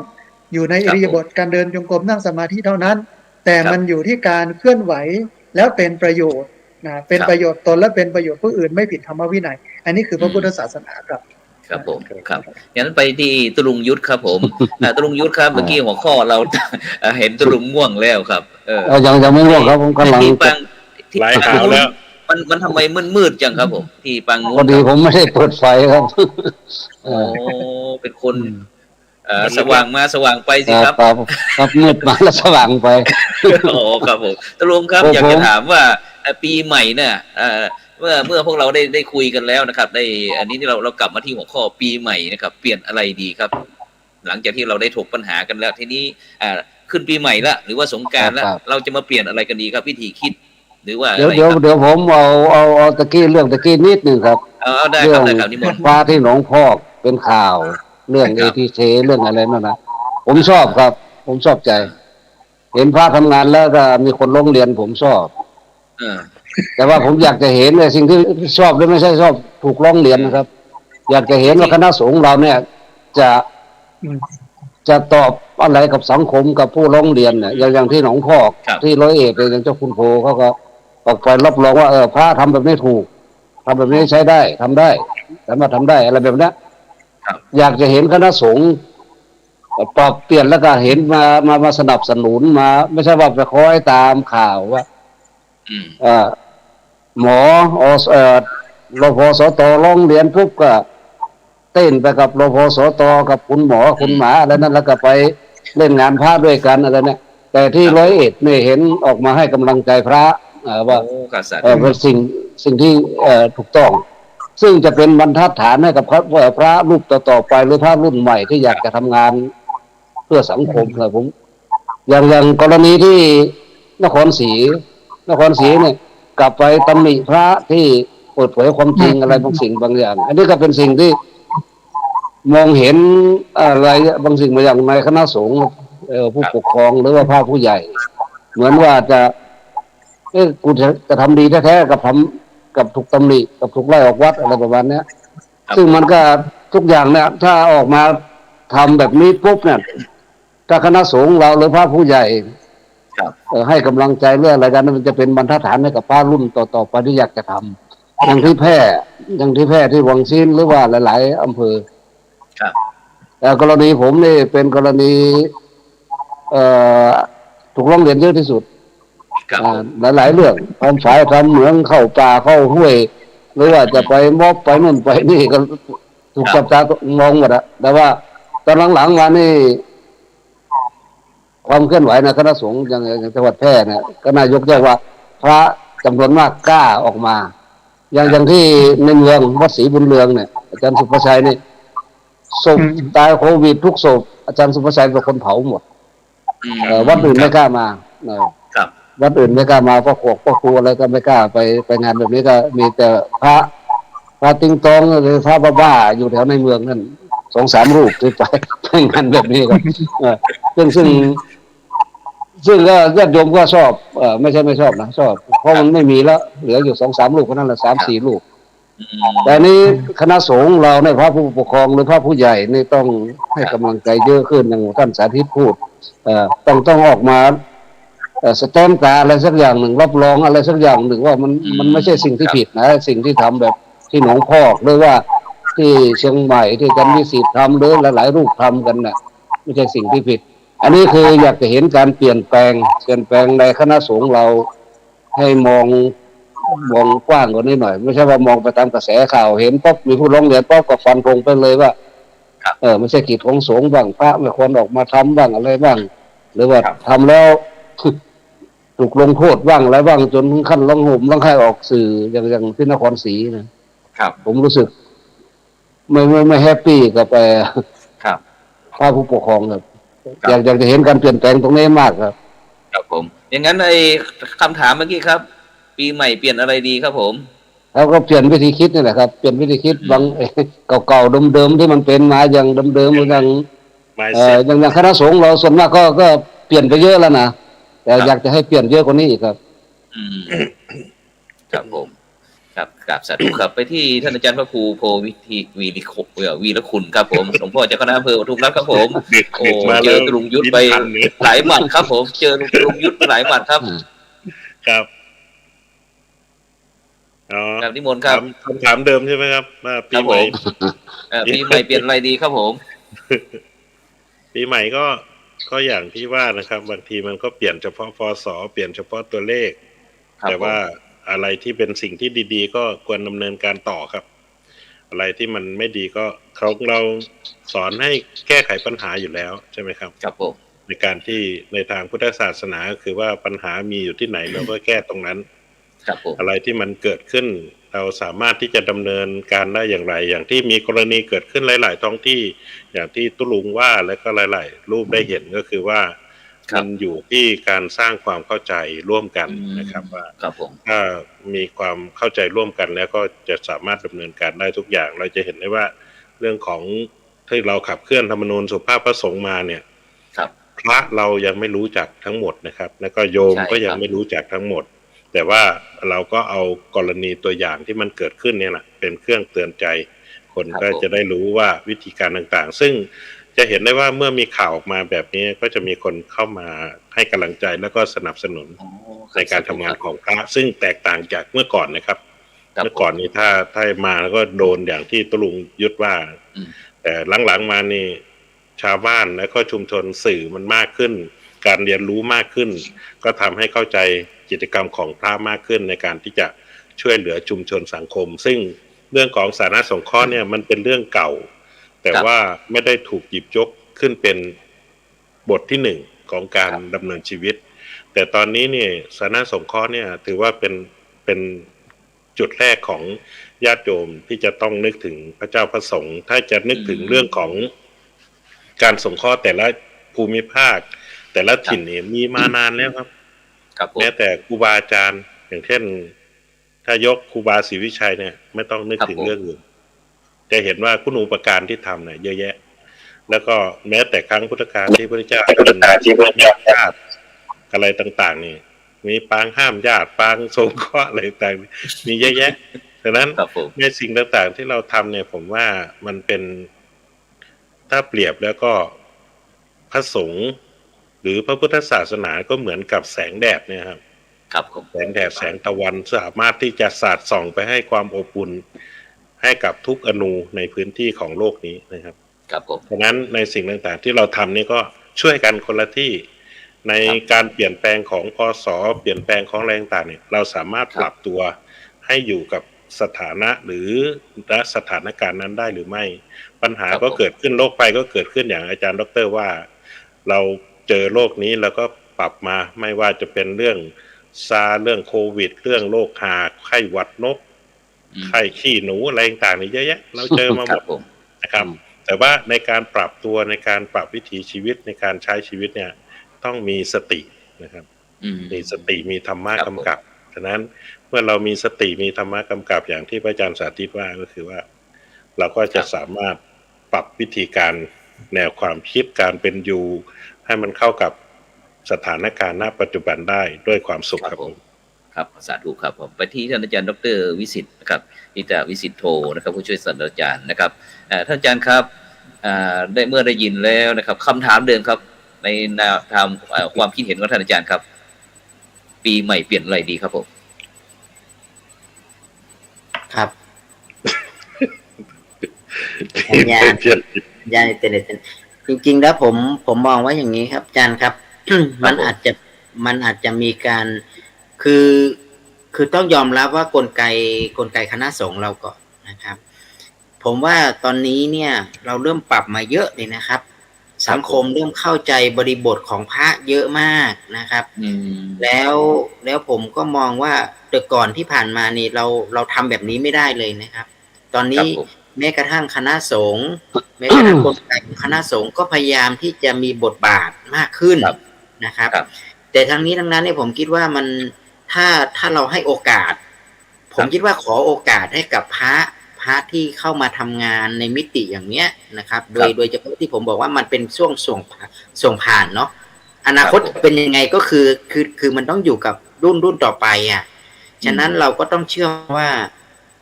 อยู่ในอิริยาบถการเดินจงกรมนั่งสมาธิเท่านั้นแต่มันอยู่ที่การเคลื่อนไหวแล้วเป็นประโยชน์เป็นประโยชน์ตนและเป็นประโยชน์ผู้อื่นไม่ผิดธรรมวินัยอันนี้คือพระพุทธศาสนาครับครับผมครับอย่างนั้นไปที่ตรุงยุทธครับผมตรุงยุทธครับเมื่อกี้หัวข้อเราเห็นตรุงง่วงแล้วครับยังไม่ง่วงครับผมกำลังหลายข่าวแล้วมันทำไมมืดจังครับผมที่ปังพอดีผมไม่ได้เปิดไฟครับโอ้เป็นคนสว่างมาสว่างไปสิครับครับมืดมาแล้วสว่างไปโอ้ครับผมตรุงครับอยากจะถามว่าปีใหม่เนี่ยเมื่อพวกเราได้คุยกันแล้วนะครับได้อันนี้ที่เรากลับมาที่หัวข้อปีใหม่นะครับเปลี่ยนอะไรดีครับหลังจากที่เราได้ถกปัญหากันแล้วทีนี้ขึ้นปีใหม่ละหรือว่าสงกรานต์ละเราจะมาเปลี่ยนอะไรกันดีครับวิธีคิดหรือว่าเดี๋ยวผมเอาตะกี้เรื่องตะกี้นิดนึงครับได้ครับได้ครับนิมนต์ฟ้าที่หนองพอกเป็นข่าวเรื่องATKเรื่องอะไรนั่นนะผมชอบครับผมชอบใจเห็นพระทำงานแล้วก็มีคนร้องเรียนผมชอบแต่ว่าผมอยากจะเห็นในสิ่งที่ชอบหรือไม่ใช่ชอบถูกร้องเรียนนะครับอยากจะเห็นว่าคณะสงฆ์เราเนี่ยจะตอบอะไรกับสังคมกับผู้ร้องเรียนเนี่ยอย่างที่หนองพอกที่ร้อยเอ็ดอย่างเจ้าคุณโพเขาก็ออกไปรับรองว่าพระทำแบบนี้ถูกทำแบบนี้ใช้ได้ทำได้สามารถทำได้อะไรแบบนี้อยากจะเห็นคณะสงฆ์ปรับเปลี่ยนแล้วก็เห็นมาสนับสนุนมาไม่ใช่ว่าไปคอยตามข่าวว่าหมอรพสตร้องเรียนปุ๊บก็เต้นไปกับรพสตกับคุณหมอคุณหมาอะไรนั่นแล้วก็ไปเล่นงานพระด้วยกันอะไรเนี่ยแต่ที่ร้อยเอ็ดเนี่ยเห็นออกมาให้กำลังใจพระว่าเป็นสิ่งที่ถูกต้องซึ่งจะเป็นบรรทัดฐานให้กับพระรูปต่อไปหรือพระรุ่นใหม่ที่อยากจะทำงานเพื่อสังคมครับผมอย่างกรณีที่นครศรีเนี่ยกลับไปตำหนิพระที่เปิดเผยความจริงอะไรบางสิ่งบางอย่างอันนี้ก็เป็นสิ่งที่มองเห็นอะไรบางสิ่งบางอย่างในคณะสงฆ์ผู้ปกครองหรือว่าพระผู้ใหญ่เหมือนว่ากูจะทำดีแท้ๆกับถูกตำหนิกับถูกไล่ออกวัดอะไรประมาณนี้ซึ่งมันก็ทุกอย่างเนี่ยถ้าออกมาทำแบบนี้ปุ๊บเนี่ยถ้าคณะสงฆ์เราหรือพระผู้ใหญ่ให้กำลังใจเรื่องอะไรกันมันจะเป็นบรรทัดฐานให้กับพระรุ่นต่อไปที่อยากจะทำอย่างที่แพร่ที่วังชิ้นหรือว่าหลายๆอำเภอแต่กรณีผมนี่เป็นกรณีถูกร้องเรียนเยอะที่สุดหลายเรื่องทำสายทำเหมืองเข้าป่าเข้าห้วยหรือว่าจะไปม็อบไปนู่นไปนี่ก็ถูกจับตามองหมดอะแต่ว่าตอนหลังๆมานี่ความเคลื่อนไหวในคณะสงฆ์อย่างจังหวัดแพร่เนี่ยก็นายกเรียกว่าพระจำนวนมากกล้าออกมาอย่างที่ในเมืองวัดศรีบุญเรืองเนี่ยอาจารย์สุภชัยนี่ศพตายโควิดทุกศพอาจารย์สุภชัยเป็นคนเผาหมดวัดอื่นไม่กล้ามาวัดอื่นไม่กล้ามาเพราะครูอะไรก็ไม่กล้าไปงานแบบนี้ก็มีแต่พระติงตองหรือพระบ้าๆอยู่แถวในเมืองนั่น 2-3 รูปที่ไปงานแบบนี้ครับซึ่งก็ญาติโยมก็ชอบไม่ใช่ไม่ชอบนะชอบเพราะมันไม่มีแล้วเหลืออยู่ 2-3 รูปเท่านั้นแหละ 3-4 รูปแต่นี้คณะสงฆ์เราในพระผู้ปกครองหรือพระผู้ใหญ่นี่ต้องให้กำลังใจเยอะขึ้นอย่างท่านสาธิตพูดต้องออกมาสแตมป์การอะไรสักอย่างหนึ่งรับรองอะไรสักอย่างหนึ่งว่ามันไม่ใช่สิ่งที่ผิดนะสิ่งที่ทำแบบที่หนองพอกหรือว่าที่เชียงใหม่ที่อาจารย์วิสิทธิ์ทำหรือหลายๆรูปทำกันน่ะไม่ใช่สิ่งที่ผิดอันนี้คืออยากจะเห็นการเปลี่ยนแปลงในคณะสงฆ์เราให้มอง มองกว้างกว่านี้หน่อยไม่ใช่ว่ามองไปตามกระแสข่าวเห็นป๊บมีผู้ร้องเรียนป๊บก็ฟันธงไปเลยว่าไม่ใช่กิจของสงฆ์บ้างพระไม่ควรออกมาทำบ้างอะไรบ้างหรือว่าทำแล้วถูกลงโทษบ้างอะไรบ้างจนถึงขั้นร้องห่มร้องไห้ออกสื่ออย่างที่นครศรีนะครับผมรู้สึกไม่แฮปปี้กับครับพระผู้ปกครองครับอยากจะเห็นการเปลี่ยนแปลงตรงนี้มากครับครับผมอย่างนั้นคำถามเมื่อกี้ครับปีใหม่เปลี่ยนอะไรดีครับผมแล้วก็เปลี่ยนวิธีคิดนี่แหละครับเปลี่ยนวิธีคิดบางเก่าๆเดิมๆที่มันเป็นมาอย่างเดิมๆอย่างคณะสงฆ์เราส่วนมากก็เปลี่ยนไปเยอะแล้วนะแต่อยากจะให้เปลี่ยนเยอะกว่านี้อีกครับครับผมครับกราบสาธุครับไปที่ท่านอาจารย์พระครูโพวีรคุณครับผมหลวงพ่อเจ้าคณะอำเภอปทุมรัฐครับผมโอ้เจอลุงยุทธไปหลายหมัดครับผมเจอลุงยุทธหลายหมัดครับครับนิมนต์ครับคำถามเดิมใช่ไหมครับปีใหม่ปีใหม่เปลี่ยนอะไรดีครับผมปีใหม่ก็อย่างที่ว่านะครับบางทีมันก็เปลี่ยนเฉพาะพศเปลี่ยนเฉพาะตัวเลขแต่ว่าอะไรที่เป็นสิ่งที่ดีๆก็ควรดำเนินการต่อครับอะไรที่มันไม่ดีก็เราสอนให้แก้ไขปัญหาอยู่แล้วใช่ไหมครับครับผมในการที่ในทางพุทธศาสนาคือว่าปัญหามีอยู่ที่ไหนเราก็แก้ตรงนั้นอะไรที่มันเกิดขึ้นเราสามารถที่จะดำเนินการได้อย่างไรอย่างที่มีกรณีเกิดขึ้นหลายๆท้องที่อย่างที่ตุลุงว่าและก็หลายๆรูปได้เห็นก็คือว่ามันอยู่ที่การสร้างความเข้าใจร่วมกันนะครับว่าถ้ามีความเข้าใจร่วมกันแล้วก็จะสามารถดำเนินการได้ทุกอย่างเราจะเห็นได้ว่าเรื่องของที่เราขับเคลื่อนธรรมนูญสุภาพพระสงฆ์มาเนี่ยพระเรายังไม่รู้จักทั้งหมดนะครับแล้วก็โยมก็ยังไม่รู้จักทั้งหมดแต่ว่าเราก็เอากรณีตัวอย่างที่มันเกิดขึ้นเนี่ยแหละเป็นเครื่องเตือนใจคนก็จะได้รู้ว่าวิธีการต่างๆซึ่งจะเห็นได้ว่าเมื่อมีข่าวออกมาแบบนี้ก็จะมีคนเข้ามาให้กำลังใจแล้วก็สนับสนุนในการทำงานของพระซึ่งแตกต่างจากเมื่อก่อนนะครับเมื่อก่อนนี้ถ้ามาแล้วก็โดนอย่างที่ตุลุงยุทธว่าแต่หลังๆมานี่ชาวบ้านและก็ชุมชนสื่อมันมากขึ้นการเรียนรู้มากขึ้นก็ทำให้เข้าใจกิจกรรมของพระมากขึ้นในการที่จะช่วยเหลือชุมชนสังคมซึ่งเรื่องของสาธารณสงเคราะห์เนี่ยมันเป็นเรื่องเก่าแต่ว่าไม่ได้ถูกหยิบยกขึ้นเป็นบทที่หนึ่งของการดำเนินชีวิตแต่ตอนนี้เนี่ยสาธารณสงเคราะห์เนี่ยถือว่าเป็นจุดแรกของญาติโยมที่จะต้องนึกถึงพระเจ้าพระสงฆ์ถ้าจะนึกถึงเรื่องของการสงเคราะห์แต่ละภูมิภาคแต่ละถิ่นเนี่ยมีมานานแล้วครับแม้แต่ครูบาอาจารย์อย่างเช่นถ้ายกครูบาศรีวิชัยเนี่ยไม่ต้องนึกถึงเรื่องอื่นจะเห็นว่าคุณูปการที่ทำเนี่ยเยอะแยะแล้วก็แม้แต่ครั้งพุทธกาลที่พระเจ้าญาติอะไรต่างๆนี่มีปางห้ามญาติปางสงเคราะห์อะไรต่างๆมีเยอะแยะดังนั้นในสิ่งต่างๆที่เราทำเนี่ยผมว่ามันเป็นถ้าเปรียบแล้วก็พระสงฆ์หรือพระพุทธศาสนาก็เหมือนกับแสงแดดเนี่ยครับแสงแดดแสงตะวันสามารถที่จะสาดส่องไปให้ความอบอุ่นให้กับทุกอนูในพื้นที่ของโลกนี้นะครับเพราะนั้นในสิ่งต่างๆที่เราทำนี่ก็ช่วยกันคนละที่ในการเปลี่ยนแปลงของพศเปลี่ยนแปลงของแรงต่างเนี่ยเราสามารถปรับตัวให้อยู่กับสถานะหรือสถานการณ์นั้นได้หรือไม่ปัญหาก็เกิดขึ้นโรคภัยก็เกิดขึ้นอย่างอาจารย์ดร.ว่าเราเจอโรคนี้แล้วก็ปรับมาไม่ว่าจะเป็นเรื่องซาเรื่องโควิดเรื่องโรคหาไข้หวัดนกไข้ขี้หนูอะไรต่างๆนี่เยอะแยะเราเจอมาหมดนะครับแต่ว่าในการปรับตัวในการปรับวิถีชีวิตในการใช้ชีวิตเนี่ยต้องมีสตินะครับมีสติมีธรรมะกำกับฉะนั้นเมื่อเรามีสติมีธรรมะกำกับอย่างที่พระอาจารย์สาธิตว่าก็คือว่าเราก็จะสามารถปรับวิธีการแนวความคิดการเป็นอยู่ให้มันเข้ากับสถานการณ์ณปัจจุบันได้ด้วยความสุขครับผมครับสาธุครับผมไปที่ท่านอาจารย์ดร.วิสิทธิ์นะครับนิตาวิสิทธิ์โทนะครับผู้ช่วยศาสตราจารย์นะครับท่านอาจารย์ครับได้เมื่อได้ยินแล้วนะครับคำถามเดิมครับในแนวทางความคิดเห็นของท่านอาจารย์ครับปีใหม่เปลี่ยนอะไรดีครับผมครับยาอินเทอร์เน็ตจริงๆแล้วผมมองว่าอย่างนี้ครับอาจารย์ครับ มันอาจจะมีการคือ คือต้องยอมรับว่ากลไกคณะสงฆ์เราก็นะครับ ผมว่าตอนนี้เนี่ยเราเริ่มปรับมาเยอะเลยนะครับ สังคมเริ่มเข้าใจบริบทของพระเยอะมากนะครับ แล้วผมก็มองว่าแต่ก่อนที่ผ่านมานี่เราทำแบบนี้ไม่ได้เลยนะครับ ตอนนี้แม้กระทั่งคณะสงฆ์แม้กระทั่งกลไกของคณะสงฆ์ก็พยายามที่จะมีบทบาทมากขึ้นนะครับ แต่ทั้งนี้ทั้งนั้นเนี่ยผมคิดว่ามันถ้าเราให้โอกาส ผมคิดว่าขอโอกาสให้กับพระที่เข้ามาทำงานในมิติอย่างเนี้ยนะครับ โดยเฉพาะที่ผมบอกว่ามันเป็นช่วงส่งผ่านเนาะอนาคตเป็นยังไงก็คือมันต้องอยู่กับรุ่นต่อไปอ่ะฉะนั้นเราก็ต้องเชื่อว่า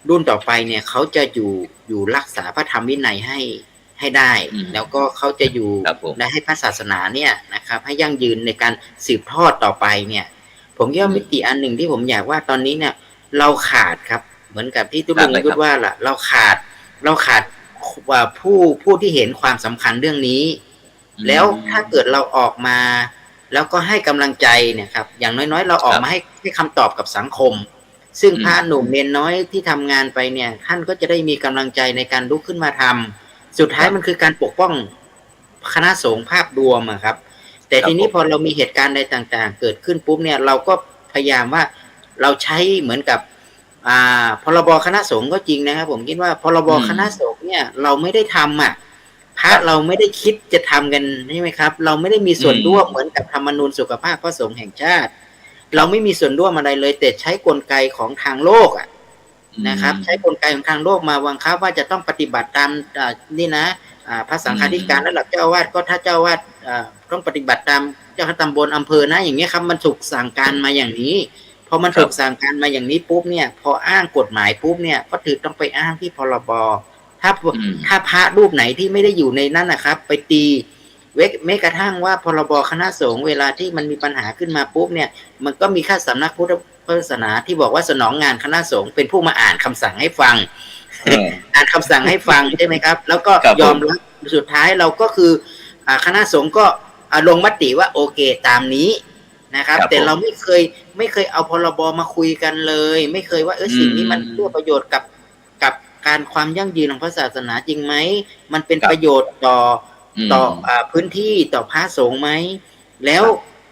รุ่นต่อไปเนี่ยเขาจะอยู่รักษาพระธรรมวินัยให้ได้ แล้วก็เขาจะอยู่และให้พระศาสนาเนี่ยนะครับให้ยั่งยืนในการสืบทอดต่อไปเนี่ยผมคิดว่ามิติอันหนึ่งที่ผมอยากว่าตอนนี้เนี่ยเราขาดครับเหมือนกับที่ทุกลุงพูดว่าล่ะเราขาดว่าผู้ที่เห็นความสำคัญเรื่องนี้แล้วถ้าเกิดเราออกมาแล้วก็ให้กำลังใจเนี่ยครับอย่างน้อยๆเราออกมาให้คำตอบกับสังคมซึ่งพระหนุ่มเนนน้อยที่ทำงานไปเนี่ยท่านก็จะได้มีกำลังใจในการลุกขึ้นมาทำสุดท้ายมันคือการปกป้องคณะสงฆ์ภาพรวมครับแต่ทีนี้พอเรามีเหตุการณ์ใดต่างๆเกิดขึ้นปุ๊บเนี่ยเราก็พยายามว่าเราใช้เหมือนกับพรบคณะสงฆ์ก็จริงนะครับผมคิดว่าพรบคณะสงฆ์เนี่ยเราไม่ได้ทำพระเราไม่ได้คิดจะทำกันใช่ไหมครับเราไม่ได้มีส่วนร่วมเหมือนกับธรรมนูญสุขภาพพระสงฆ์แห่งชาติเราไม่มีส่วนร่วมอะไรเลยแต่ใช้กลไกของทางโลกนะครับใช้กลไกของทางโลกมาบังคับว่าจะต้องปฏิบัติตามนี่นะพระสังฆาธิการระดับเจ้าอาวาสก็ถ้าเจ้าอาวาสต้องปฏิบัติตามเจ้าคณะตำบลอำเภอนะอย่างเงี้ยครับมันถูกสั่งการมาอย่างนี้พอมันถูกสั่งการมาอย่างนี้ปุ๊บเนี่ยพออ้างกฎหมายปุ๊บเนี่ยก็ถือต้องไปอ้างที่พรบถ้าพระรูปไหนที่ไม่ได้อยู่ในนั้นนะครับไปตีแม้กระทั่งว่าพรบคณะสงฆ์เวลาที่มันมีปัญหาขึ้นมาปุ๊บเนี่ยมันก็มีข้าสำนักพุทธศาสนาที่บอกว่าสนองงานคณะสงฆ์เป็นผู้มาอ่านคำสั่งให้ฟังอ่านคำสั่งให้ฟังใช่ไหมครับแล้วก็ยอมรับสุดท้ายเราก็คือคณะสงฆ์ก็ลงมติว่าโอเคตามนี้นะครับแต่เราไม่เคยเอาพรบมาคุยกันเลยไม่เคยว่าสิ่งนี้มันเพื่อประโยชน์กับการความยั่งยืนของพระศาสนาจริงไหมมันเป็นประโยชน์ต่อพื้นที่ต่อพระสงฆ์ไหมแล้ว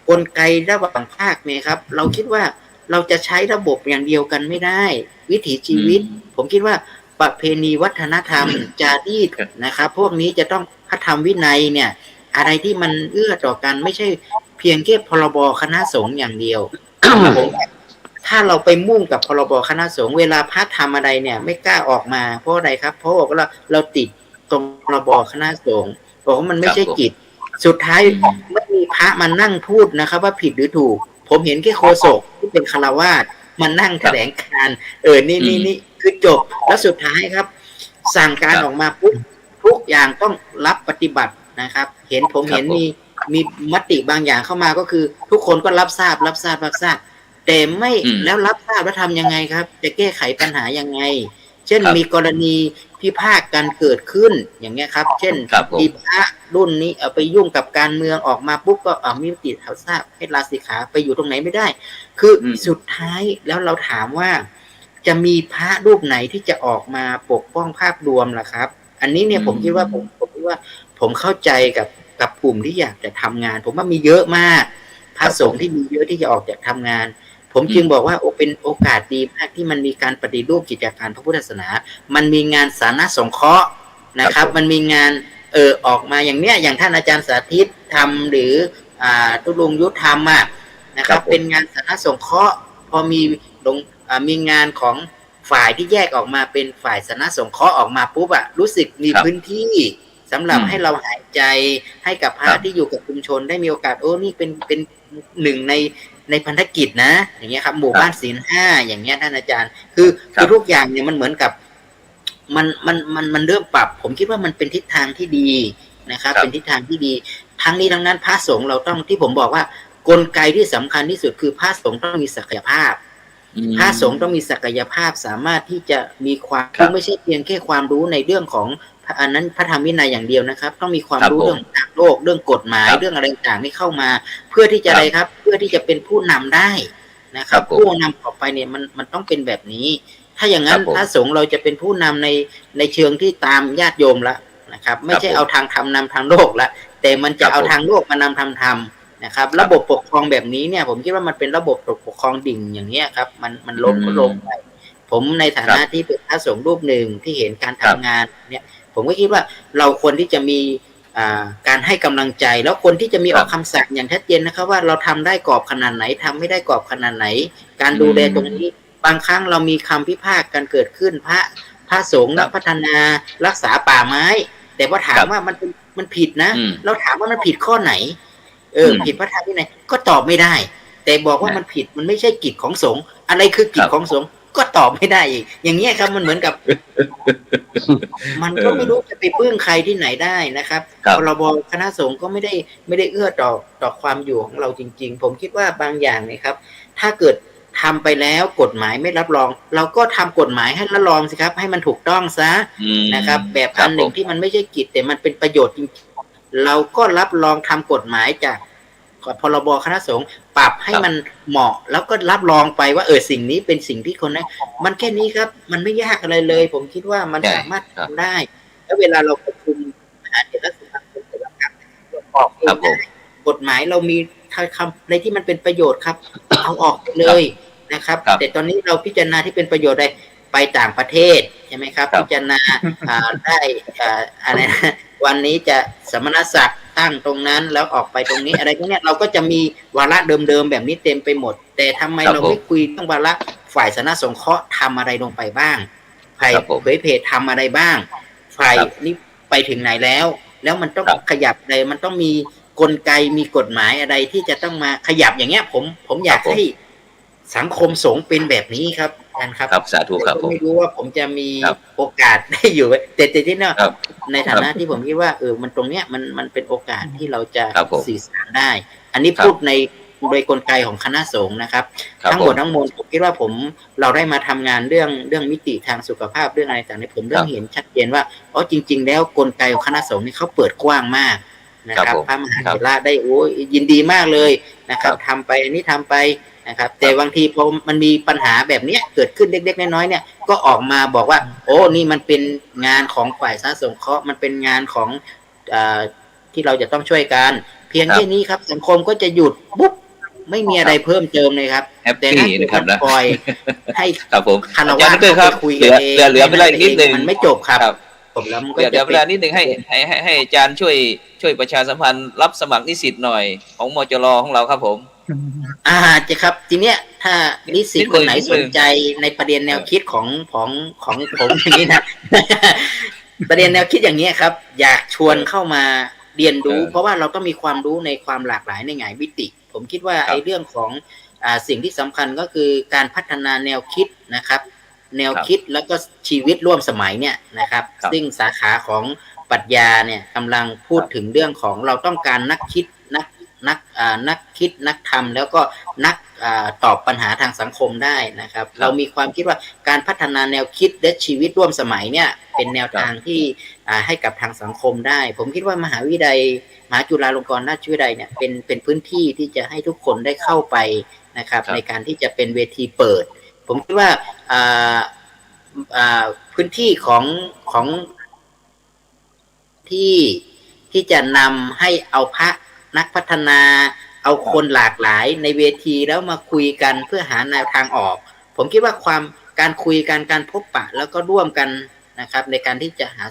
กลไกระหว่างภาคเนี่ยครับเราคิดว่าเราจะใช้ระบบอย่างเดียวกันไม่ได้วิถีชีวิตผมคิดว่าประเพณีวัฒนธรรมจารีตนะครับพวกนี้จะต้องพระธรรมวินัยเนี่ยอะไรที่มันเอื้อต่อกันไม่ใช่เพียงแค่พรบคณะสงฆ์อย่างเดียว ถ้าเราไปมุ่งกับพรบคณะสงฆ์เวลาพระทำอะไรเนี่ยไม่กล้าออกมาเพราะอะไรครับเพราะว่าเราติดตรงพรบคณะสงฆ์บอกว่ามันไม่ใช่กิจสุดท้ายไม่มีพระมานั่งพูดนะครับว่าผิดหรือถูกผมเห็นแค่โฆษกที่เป็นฆราวาสมานั่งแถลงการนี่คือจบแล้วสุดท้ายครับสั่งการออกมาปุ๊บทุกอย่างต้องรับปฏิบัตินะครับผมเห็นมีมติบางอย่างเข้ามาก็คือทุกคนก็รับทราบแต่ไม่แล้วรับทราบแล้วทำยังไงครับจะแก้ไขปัญหายังไงเช่นมีกรณีพิพาทกันเกิดขึ้นอย่างเงี้ยครับเช่นมีพระรุ่นนี้เอาไปยุ่งกับการเมืองออกมาปุ๊บก็มีมติเขาทราบให้ลาสิกขาไปอยู่ตรงไหนไม่ได้คือสุดท้ายแล้วเราถามว่าจะมีพระรูปไหนที่จะออกมาปกป้องภาพรวมล่ะครับอันนี้เนี่ยผมคิดว่าผมเข้าใจกับกลุ่มที่อยากจะทำงานผมว่ามีเยอะมากพระสงฆ์ที่มีเยอะที่จะออกจากทำงานผมจึงบอกว่าเป็นโอกาสดีมากที่มันมีการปฏิรูปกิจการพระพุทธศาสนามันมีงานสาธารณสงเคราะห์นะครับมันมีงานออกมาอย่างเนี้ยอย่างท่านอาจารย์สาธิตทำหรือทุลุงยุทธทำนะครับเป็นงานสาธารณสงเคราะห์พอมีงานของฝ่ายที่แยกออกมาเป็นฝ่ายสาธารณสงเคราะห์ออกมาปุ๊บรู้สึกมีพื้นที่สำหรับให้เราหายใจให้กับพระที่อยู่กับชุมชนได้มีโอกาสนี่เป็นหนึ่งในพันธกิจนะอย่างเงี้ยครับหมู่บ้านศีล 5อย่างเงี้ยท่านอาจารย์คือทุกอย่างเนี่ยมันเหมือนกับมันเริ่มปรับผมคิดว่ามันเป็นทิศทางที่ดีนะครับเป็นทิศทางที่ดีทั้งนี้ทั้งนั้นพระสงฆ์เราต้องที่ผมบอกว่ากลไกที่สำคัญที่สุดคือพระสงฆ์ต้องมีศักยภาพพระสงฆ์ต้องมีศักยภาพสามารถที่จะมีความไม่ใช่เพียงแค่ความรู้ในเรื่องของอันนั้นพระธรรมวินัยอย่างเดียวนะครับต้องมีความรู้เรื่องทางโลกเรื่องกฎหมายเรื่องอะไรต่างๆที่เข้ามาเพื่อที่จะอะไรครับเพื่อที่จะเป็นผู้นำได้ นะครับ ผู้นำต่อไปเนี่ยมันต้องเป็นแบบนี้ ถ้าอย่างนั้นพระสงฆ์เราจะเป็นผู้นำในเชิงที่ตามญาติโยมละนะครับไม่ใช่เอาทางธรรมนำทางโลกละแต่มันจะเอาทางโลกมานำทางธรรมนะครับระบบปกครองแบบนี้เนี่ยผมคิดว่ามันเป็นระบบปกครองดิ่งอย่างนี้ครับมันล้มก็ล้มไปผมในฐานะที่เป็นพระสงฆ์รูปหนึ่งที่เห็นการทำงานเนี่ยผมก็คิดว่าเราควรที่จะมีการให้กำลังใจแล้วคนที่จะมีออกคำสั่งอย่างชัดเจนนะครับว่าเราทำได้กรอบขนาดไหนทำไม่ได้กรอบขนาดไหนการดูแลตรงนี้บางครั้งเรามีคำพิพากษ์กันเกิดขึ้นพระสงฆ์นักพัฒนารักษาป่าไม้แต่ว่าถามว่ามันผิดนะเราถามว่ามันผิดข้อไหนผิดพระธรรมวินัยก็ตอบไม่ได้แต่บอกว่ามันผิดมันไม่ใช่กิจของสงฆ์อะไรคือกิจของสงฆ์ก็ตอบไม่ได้อีกอย่างเงี้ยครับมันเหมือนกับ มันก็ไม่รู้จะไปพึ่งใครที่ไหนได้นะครับพรบคณะสงฆ์ก็ไม่ได้เอื้อต่อความอยู่ของเราจริงๆผมคิดว่าบางอย่างเนี่ยครับถ้าเกิดทำไปแล้วกฎหมายไม่รับรองเราก็ทำกฎหมายให้รับรองสิครับให้มันถูกต้องซะนะครับแบบอันหนึ่งที่มันไม่ใช่กิจแต่มันเป็นประโยชน์จริงเราก็รับรองทำกฎหมายจากพรบคณะสงฆ์ปรับให้มันเหมาะแล้วก็รับรองไปว่าสิ่งนี้เป็นสิ่งที่คนนั้นมันแค่นี้ครับมันไม่ยากอะไรเลยผมคิดว่ามันสามารถทำได้แล้วเวลาเราประชุมมหาเถรสมาคมแต่ละครั้งเราออกกฎหมายเรามีคำอะไรที่มันเป็นประโยชน์ครับเอาออกเลยนะครับแต่ตอนนี้เราพิจารณาที่เป็นประโยชน์ได้ไปต่างประเทศใช่ไหมครับพิจารณาได้อะไรนะวันนี้จะสมณศักดิ์ตั้งตรงนั้นแล้วออกไปตรงนี้อะไรพวกนี้เราก็จะมีวาระเดิมๆแบบนี้เต็มไปหมดแต่ทำไมเราไม่คุยเรื่องวาระฝ่ายสนสงเคราะห์ทำอะไรลงไปบ้างฝ่ายเผยแผ่ทำอะไรบ้างฝ่ายนี้ไปถึงไหนแล้วมันต้องขยับอะไรมันต้องมีกลไกมีกฎหมายอะไรที่จะต้องมาขยับอย่างเงี้ยผมอยากให้สังคมสงฆ์เป็นแบบนี้ครับครับสาธุครับผมไม่รู้ว่าผมจะมีโอกาสได้อยู่แต่ที่เนี่ยในฐานะที่ผมคิดว่ามันตรงเนี้ยมันเป็นโอกาสที่เราจะสื่อสารได้อันนี้พูดในโดยกลไกของคณะสงฆ์นะครับทั้งหมดทั้งมวลผมคิดว่าเราได้มาทำงานเรื่องมิติทางสุขภาพเรื่องอะไรต่างๆผมเริ่มเห็นชัดเจนว่าจริงๆแล้วกลไกของคณะสงฆ์นี่เขาเปิดกว้างมากนะครับพระมหาเถระได้ยินดีมากเลยนะครับทำไปอันนี้ทำไปนะครับแต่บางทีพอมันมีปัญหาแบบนี้เกิดขึ้นเล็กๆน้อยๆเนี่ยก็ออกมาบอกว่านี่มันเป็นงานของฝ่ายสาธารณสงเคราะห์มันเป็นงานของที่เราจะต้องช่วยกันเพียงแค่นี้ครับสังคมก็จะหยุดปุ๊บไม่มีอะไรเพิ่มเติมเลยครับแต่ถ้าคุณปล่อยให้คารวะไปคุยกันเองเหลือเวลานิดนึงมันไม่จบครับผมแล้วมันก็จะเวลานิดนึงให้อาจารย์ช่วยประชาสัมพันธ์รับสมัครนิสิตหน่อยของมจร.ของเราครับผมจะครับทีเนี้ยถ้านิสิตคนไหนสนใจในประเด็นแนวคิดของผมอย่างนี้นะประเด็นแนวคิดอย่างนี้ครับอยากชวนเข้ามาเรียนรู้เพราะว่าเราต้องมีความรู้ในความหลากหลายในหลายมิติผมคิดว่าไอ้เรื่องของสิ่งที่สำคัญก็คือการพัฒนาแนวคิดนะครับแนวคิดแล้วก็ชีวิตร่วมสมัยเนี่ยนะครับซึ่งสาขาของปรัชญาเนี่ยกำลังพูดถึงเรื่องของเราต้องการนักคิดนักคิดนักทำแล้วก็นักตอบปัญหาทางสังคมได้นะครับเรามีความคิดว่าการพัฒนาแนวคิดและชีวิตร่วมสมัยเนี่ยเป็นแนวทางที่ให้กับทางสังคมได้ผมคิดว่ามหาวิทยาลัยมหาจุฬาลงกรณราชวิทยาลัยเนี่ยเป็นพื้นที่ที่จะให้ทุกคนได้เข้าไปนะครับในการที่จะเป็นเวทีเปิดผมคิดว่าพื้นที่ของที่จะนำให้เอาพระนักพัฒนาเอาคนหลากหลายในเวทีแล้วมาคุยกันเพื่อหาแนวทางออกผมคิดว่าการคุยกันการพบปะแล้วก็ร่วมกันนะครับในการที่จะหา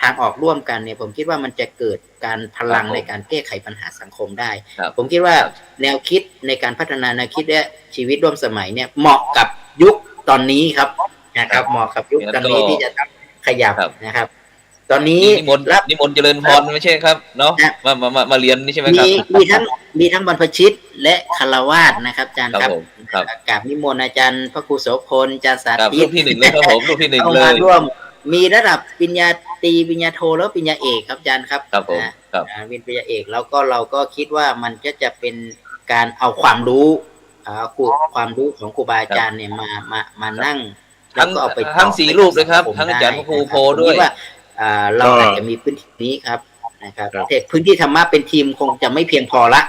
ทางออกร่วมกันเนี่ยผมคิดว่ามันจะเกิดการพลังในการแก้ไขปัญหาสังคมได้ผมคิดว่าแนวคิดในการพัฒนาแนวคิดและชีวิตร่วมสมัยเนี่ยเหมาะกับยุคตอนนี้ครับนะครับเหมาะกับยุคตอนนี้ที่จะขยับนะครับตอนนี้นิมนต์เจริญพรไม่ใช่ครับเนาะมาเรียนนี่ใช่ไหมครับมีทั้งบรรพชิตและคฤหัสถ์นะครับอาจารย์ครับกราบนิมนต์อาจารย์พระครูโสพลอาจารย์สาธิตรูปที่หนึ่งเลยครับผมรูปที่หนึ่งเลยร่วมมีระดับปริญญาตรีปริญญาโทแล้วปริญญาเอกครับอาจารย์ครับเป็นปริญญาเอกแล้วก็เราก็คิดว่ามันจะเป็นการเอาความรู้ความรู้ของครูบาอาจารย์เนี่ยมานั่งแล้วก็เอาไปทั้ง4รูปเลยครับทั้งอาจารย์พระครูโพด้วยเราอาจจะมีพื้นที่นี้ครับนะครับแต่พื้นที่ธรรมะเป็นทีมคงจะไม่เพียงพอละ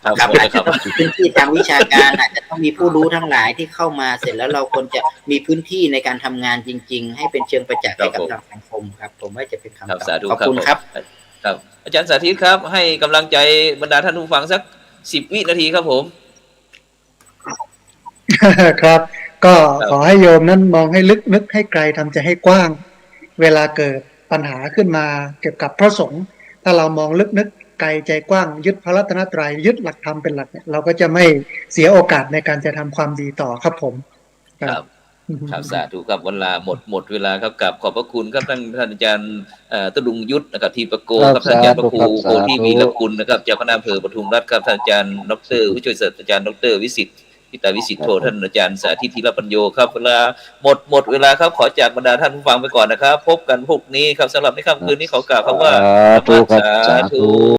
ครับ ครับ หมด อาจ เลยค จะ รับ ต้องมีพื้นที่ทางวิชาการอาจจะต้องมีผู้รู้ทั้งหลายที่เข้ามาเสร็จแล้วเราควรจะมีพื้นที่ในการทำงานจริง ๆ ให้เป็นเชิงประจักษ์ให้กับทางสังคมครับ ผมว่าจะเป็น ครับ คำตอบ สาธุ ขอบคุณครับ ครับ อาจารย์สาธิตครับ ให้กำลังใจบรรดาท่านผู้ฟังสัก10 วินาทีครับผม ครับ ก็ ครับ ขอให้โยมนั้นมองให้ลึกนึกให้ไกลทำใจให้กว้าง เวลาเกิดปัญหาขึ้นมาเกี่ยวกับพระสงฆ์ถ้าเรามองลึกนึกไกลใจกว้าง ยึดพระรัตนตรัยยึดหลักธรรมเป็นหลักเนี่ยเราก็จะไม่เสียโอกาสในการจะทำความดีต่อครับผม ครับครับสาธุครับเวลาหมดเวลาครับกับขอบพระคุณครับท่านอาจารย์ตดุงยุทธนะครับทีปโก ค ค รั รั บบ ท่านอาจารย์พระครู สาธุ โพธิวีรคุณนะครับเจ้าคณะอำเภอปทุมรัฐครับท่านอาจารย์ดรผู้ช่วยศาสตราจารย์ดรวิสิทธิ์พิตาวิสิทธิ์โทท่านอาจารย์สาธิตธีรปัญโยครับเวลาหมดเวลาครับขอจากบรรดาท่านผู้ฟังไปก่อนนะครับ พบกันพรุ่งนี้ครับสำหรับในค่ำคืนนี้ขอกล่าวคำว่า สาธุครับ สา สา ธุ ธุ